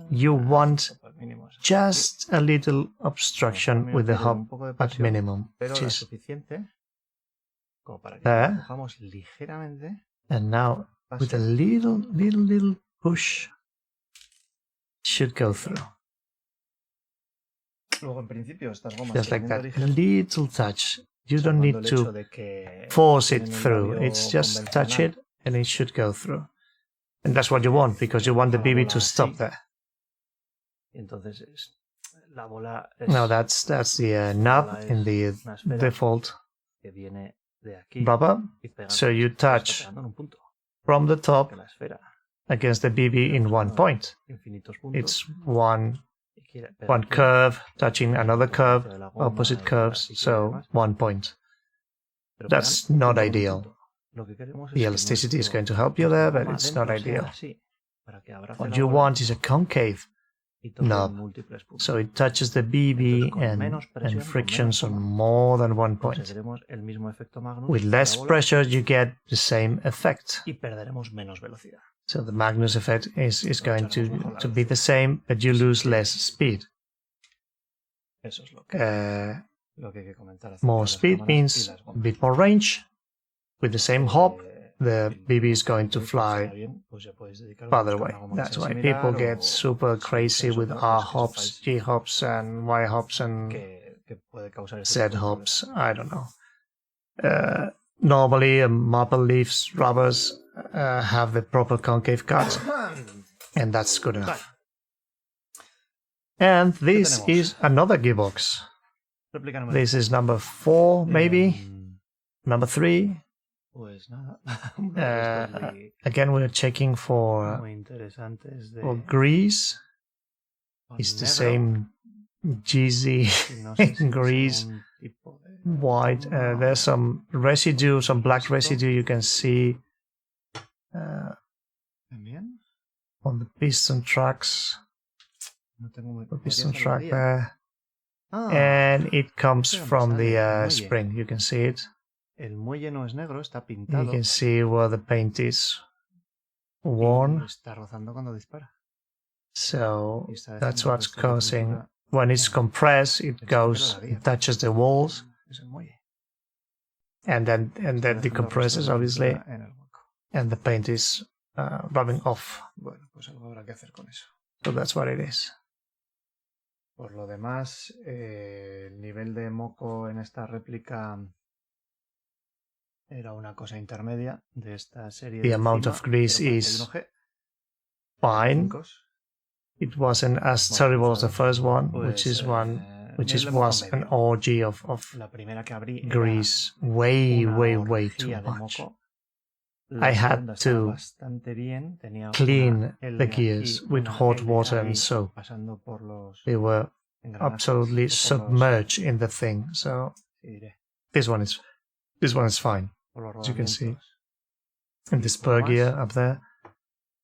you want Hop al mínimo es así. just a little obstruction with the Tiene un hop poco de at presión, minimum, pero which la is suficiente como para que there. lo empujamos ligeramente. And now with Pase. a little push, should go through. Luego, en principio, estas gomas Just like teniendo that, origen, little touch. You don't salvando need el hecho to de que force it tienen un through. labio It's just touch convencional, it and it should go through. And that's what you want because you want the la BB bola to stop así. there. Y entonces la bola es Now that's the knob in the una esfera default que viene de aquí rubber. y pega So con you esto, está touch pegando en un punto, from the top que la esfera against the BB in one point. infinitos puntos It's one y quiere pegar one aquí, curve touching another curve, de la goma opposite y curves, así que so demás, 1 point. pero That's pegan un not punto con un ideal. punto. Lo que queremos es The que elasticity is nuestro- going to help you nuestra there, but goma it's not dentro sea ideal. así, para que abrace What la you bola want is a concave y toque knob, múltiples puntos. so it touches the BB Entonces, con menos presión, and con frictions menos on goma, more than 1 point. conseguiremos el mismo efecto Magnus With de la less bola pressure, you get the same effect. y perderemos menos velocidad. So the Magnus effect is going Aprovecharemos mejor la to be the velocidad. same, but you lose less speed. Eso es lo que hay que comentar acerca de More las speed cámaras y means las a gomas. bit more range. With the same hop, the y BB is going to si funciona fly bien, pues ya podéis dedicaros a farther buscar away. una goma que That's sea why similar people get o super si crazy usáis with otra, R pues que hops, sepáis G hops, and Y hops, and que puede causar este Z tipo de hops. problemas. I don't know. Normally, maple leaves rubbers have the proper concave cut, and that's good enough. And this tenemos? is another gearbox. Réplica número This is number 4, maybe. Number 3. Pues nada, estos muy, Again, we're checking for muy interesantes de grease. con It's the negro, same GZ y no sé si es grease algún tipo de white. There's some residue, some black residue you can see también. on the piston tracks. No tengo muy The podría piston ser track la there. Ah, And it comes ¿de dónde from sale? the El muelle. spring. You can see it. El muelle no es negro, está You pintado can see where the paint is y worn. está rozando cuando dispara. So Y está that's dejando el what's resto de causing, pintura when it's en- compressed, it en goes, superficie. it touches the walls, Es el muelle. and then Está dejando el decompresses, resto de obviously, pintura en el hueco. and the paint is rubbing off. Bueno, pues algo habrá que hacer con eso. So that's what it is. Por lo demás, el nivel de moco en esta réplica era una cosa intermedia de esta serie The de amount CYMA of grease is 041G, fine. 5. It wasn't as Bueno, terrible as the pues, first one, pues, which is one, which nivel is de moco was an medio. orgy of La primera que abrí era grease, way una way too orgía de much. moco. I La had segunda estaba to bastante bien. Tenía clean una L the aquí, gears with una hot L water ahí, and soap. pasando por los They were engranajes, absolutely o por los- submerged in the thing. So sí, diré, this one is fine. por los as you can see. rodamientos. And the spur gear up there,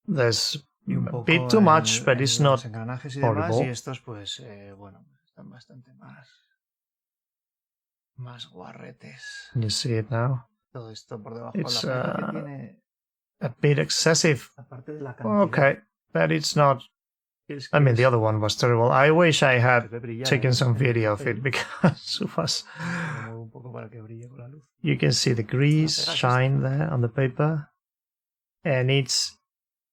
there's Y un a poco bit too much, but en it's los not engranajes y demás, horrible. y estos pues bueno, están bastante más guarretes. You see it now. Todo esto por debajo. It's, la pega que tiene, A bit excessive. aparte de la cantidad, Okay, but it's not. es I mean, es the other one was terrible. I wish I had que ve brillar taken some en el video of papel. it because it was. Lo muevo un poco para que brille con la luz. You can see the grease La pega shine there on the paper, and it's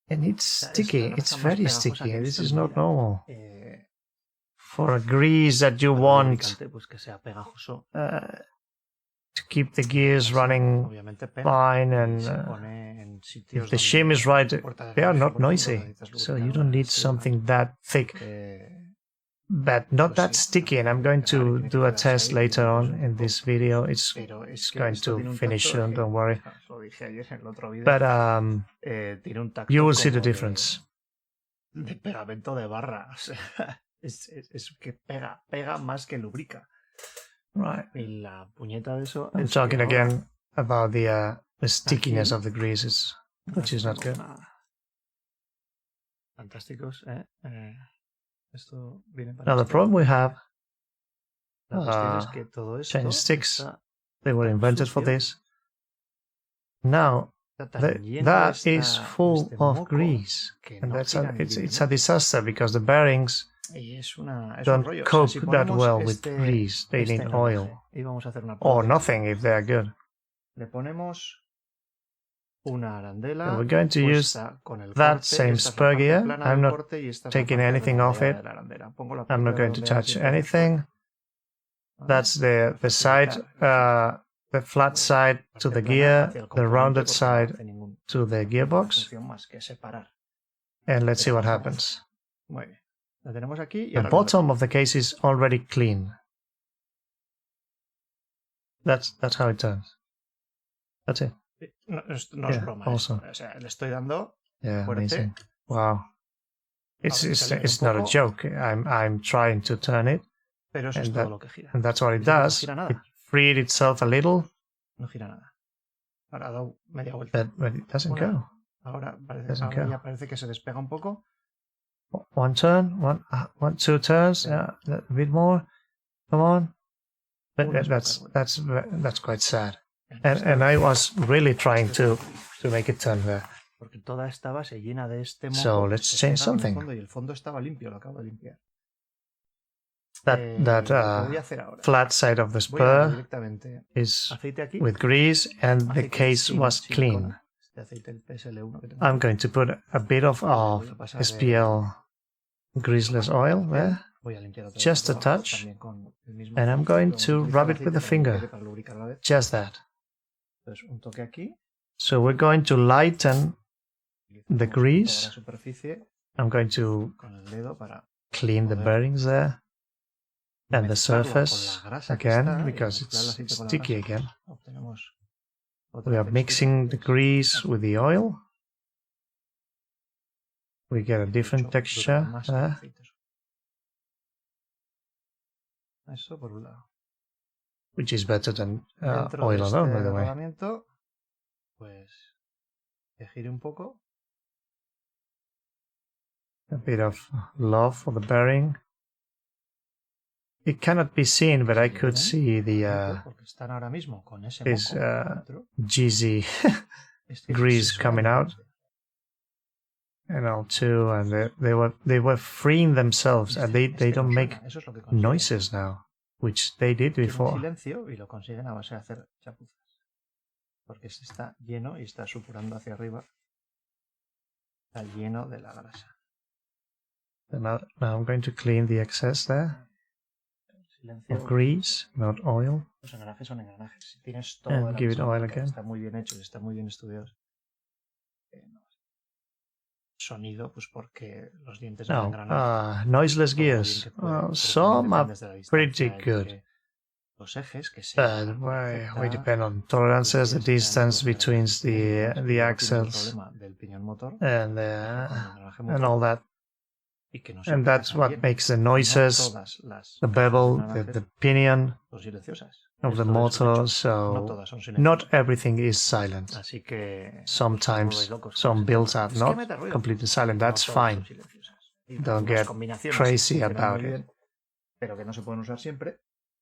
sea, es sticky. la It's grasa más very pegajosa sticky. que he This visto is en mi not vida. normal Eh, for a grease that you para el want lubricante, pues que sea pegajoso. to keep the gears running Obviamente pega, fine, y and se pone en sitios if the donde shim is right, no importa de they are que not por ejemplo, noisy. necesitas So you lubricar don't una need sierra, something that thick, but not pues that sí, sticky. And I'm going tiene que to pegar y do tiene a que quedarse test ahí, later pues, on un in poco. this video. It's Pero es que going esto to tiene un finish tacto soon. que- Don't worry. os lo dije ayer en el otro video. But Tiene un tacto you will see como the difference. de pegamento de barra. O sea, es que pega más que lubrica. Right. Y la puñeta de eso I'm es que talking ahora again about the stickiness of the greases, which is not good. Fantásticos, esto viene para Now the esto. problem we have, La cuestión es que todo esto chain sticks, está they were tan invented for sucio, this. Now está tan lleno that de is esta- full de este of moco grease, que and no it's gira ni it's bien, a disaster because the bearings Y es un don't rollo. cope si that ponemos well with este- grease. They este need engranaje oil y vamos a hacer una or prueba, nothing if they are good. le ponemos una arandela So we're going to use puesta con el that corte, same esta es la spur parte gear. plana I'm del not corte y esta es la taking parte anything off redondeada it. de la arandela. Pongo la I'm parte not going to redondeada touch siempre anything. fuera, ¿vale? That's the Para side, facilitar the flat side to parte the plana gear, hacia el the componente rounded porque no side hace ninguna to the gearbox, función más que separar. and let's see Pero what no se happens. Muy bien. La tenemos aquí y The ahora bottom of the case is already clean. That's how it turns. That's it. no es Yeah, broma awesome. esto. O sea, le estoy dando Yeah, fuerte. amazing. Wow. It's Ahora se it's calienta not a un poco, joke. I'm trying to turn it, pero eso es and todo that- lo que gira. and that's what it ¿Ves que no does. gira nada? It freed itself a little, No gira nada. Ahora ha dado media vuelta. but it doesn't Una. go. Ahora, Doesn't ahora go. ya parece que se despega un poco. One turn, two turns, Yeah. a bit more. Come on. But Unas that's pocas vueltas. that's quite sad. Esto- And I was really trying to make it turn there. Porque toda esta base llena de este moco. So que let's se change pega con el something. fondo y el fondo estaba limpio, lo acabo de limpiar. That Lo que voy a hacer ahora. flat side of the Voy a darle spur directamente is aceite aquí. with grease, and the aceite case sin was clean. silicona. Este aceite, el PSL1 que tengo I'm aquí. going to put a bit of Voy a pasar de- SPL greaseless oil there, Voy a limpiar otra vez just por a debajo, touch, también con el mismo and I'm aceite, going pero to vamos a rub utilizar it with the aceite para finger. que para lubricar a la vez. just that. Entonces, un toque aquí. So we're going to lighten the Utilizamos grease. toda la superficie I'm going to con el dedo para clean the Joder. bearings there and the mezclarla con la surface grasa que again está y because mezclar el it's aceite con la sticky grasa. again. Obtenemos otra We are textura. mixing the grease with the oil. We get a De different hecho, texture durará más que el there. aceite. Eso por un lado. Which is better than Dentro oil de alone, este by the way. rodamiento, pues que gire un poco. A bit of love for the bearing. It cannot be seen, but I could see the Porque están ahora mismo con ese this moco dentro. cheesy Es que grease se coming suaviza. out. and all too, and they were freeing themselves, and they don't make Eso es lo que consiguen. noises now, which they did Tienen before. silencio y lo consiguen a base de hacer chapuzas. Porque se está lleno y está supurando hacia arriba. Está lleno de la grasa. And now I'm going to clean the excess there Silencio. of grease, not oil. Los engranajes son engranajes. Si tienes todo And de la give it misma oil marca, again. está muy bien hecho, está muy bien estudiados. No. Sonido, pues porque los dientes del No, engranaje. noiseless todo lo bien gears. que puede, Well, pero some también are depende desde la pretty distancia en good. que los ejes que se But we depend on tolerances, the distance between the axles del piñón motor and all that. y que no se And that's aplacan what bien. makes the No noises, todas las the cajas de bevel, engranajes the pinion son silenciosas. of the Esto es un motor. hecho. No So todas son silenciosas. not everything is silent. Así que Sometimes no os volváis locos con some ese builds tema. are Es que not mete ruido. completely silent. No That's todas son fine. silenciosas. Y Don't hay unas get combinaciones crazy que funcionan about muy it. bien, pero que no se pueden usar siempre.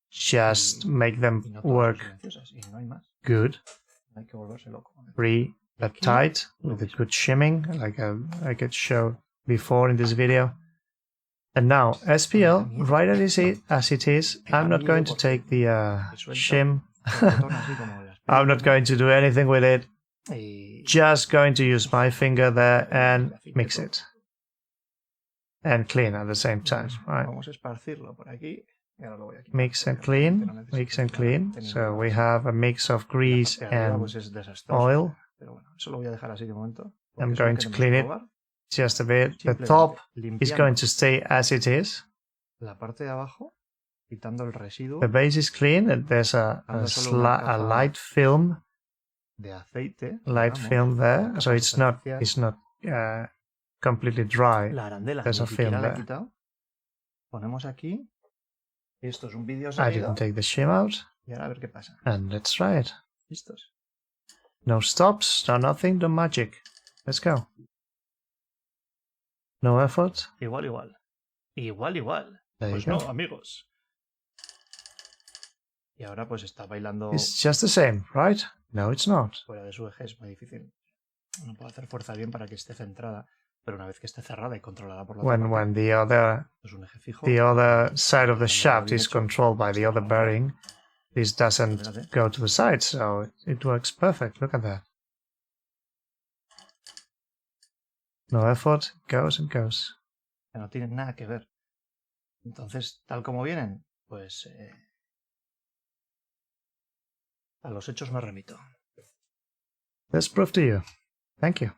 Just make them Y no todas son work silenciosas. Y no hay más. good, Hay que volverse loco. free, but tight, with a good shimming, like I showed before in this video. And now SPL, right as it is, I'm not going to take the shim. I'm not going to do anything with it. Just going to use my finger there and mix it. And clean at the same time, right? Vamos a esparcirlo por aquí. Y ahora lo voy a quitar, Mix and porque clean, realmente no mix and necesito clean. tener So nada. we have a mix of La grease parte de arriba, and pues, es desastroso. oil. Pero bueno, eso lo voy a dejar así de momento. porque I'm eso lo going to queremos clean it probar. just a bit. The Simplemente top is limpiando going to stay as it is. la parte de abajo, quitando el residuo The base is clean, and there's a light film, de aceite. light digamos, film la there. capa So it's not superficial. completely dry. La arandela There's ni a film siquiera la he there. quitado. Ponemos aquí. Esto es un vídeo I sonido. didn't take the shim out, Y ahora a ver qué pasa. and let's try it. ¿Listos? No stops, no nothing, no magic. Let's go. No effort. Igual, igual. Igual. There Pues you no, go. amigos. Y ahora pues está bailando It's just the same, right? No, it's not. fuera de su eje, es muy difícil. No puedo hacer fuerza bien para que esté centrada, pero una vez que esté cerrada y controlada por la otra parte, When the other es un eje fijo. side of the shaft bien is hecho, controlled by the other bearing, this doesn't Fíjate. go to the side, so it works perfect. Look at that. No effort, goes and goes. Que no tienen nada que ver. Entonces, tal como vienen, pues a los hechos me remito. Let's prove to you. Thank you.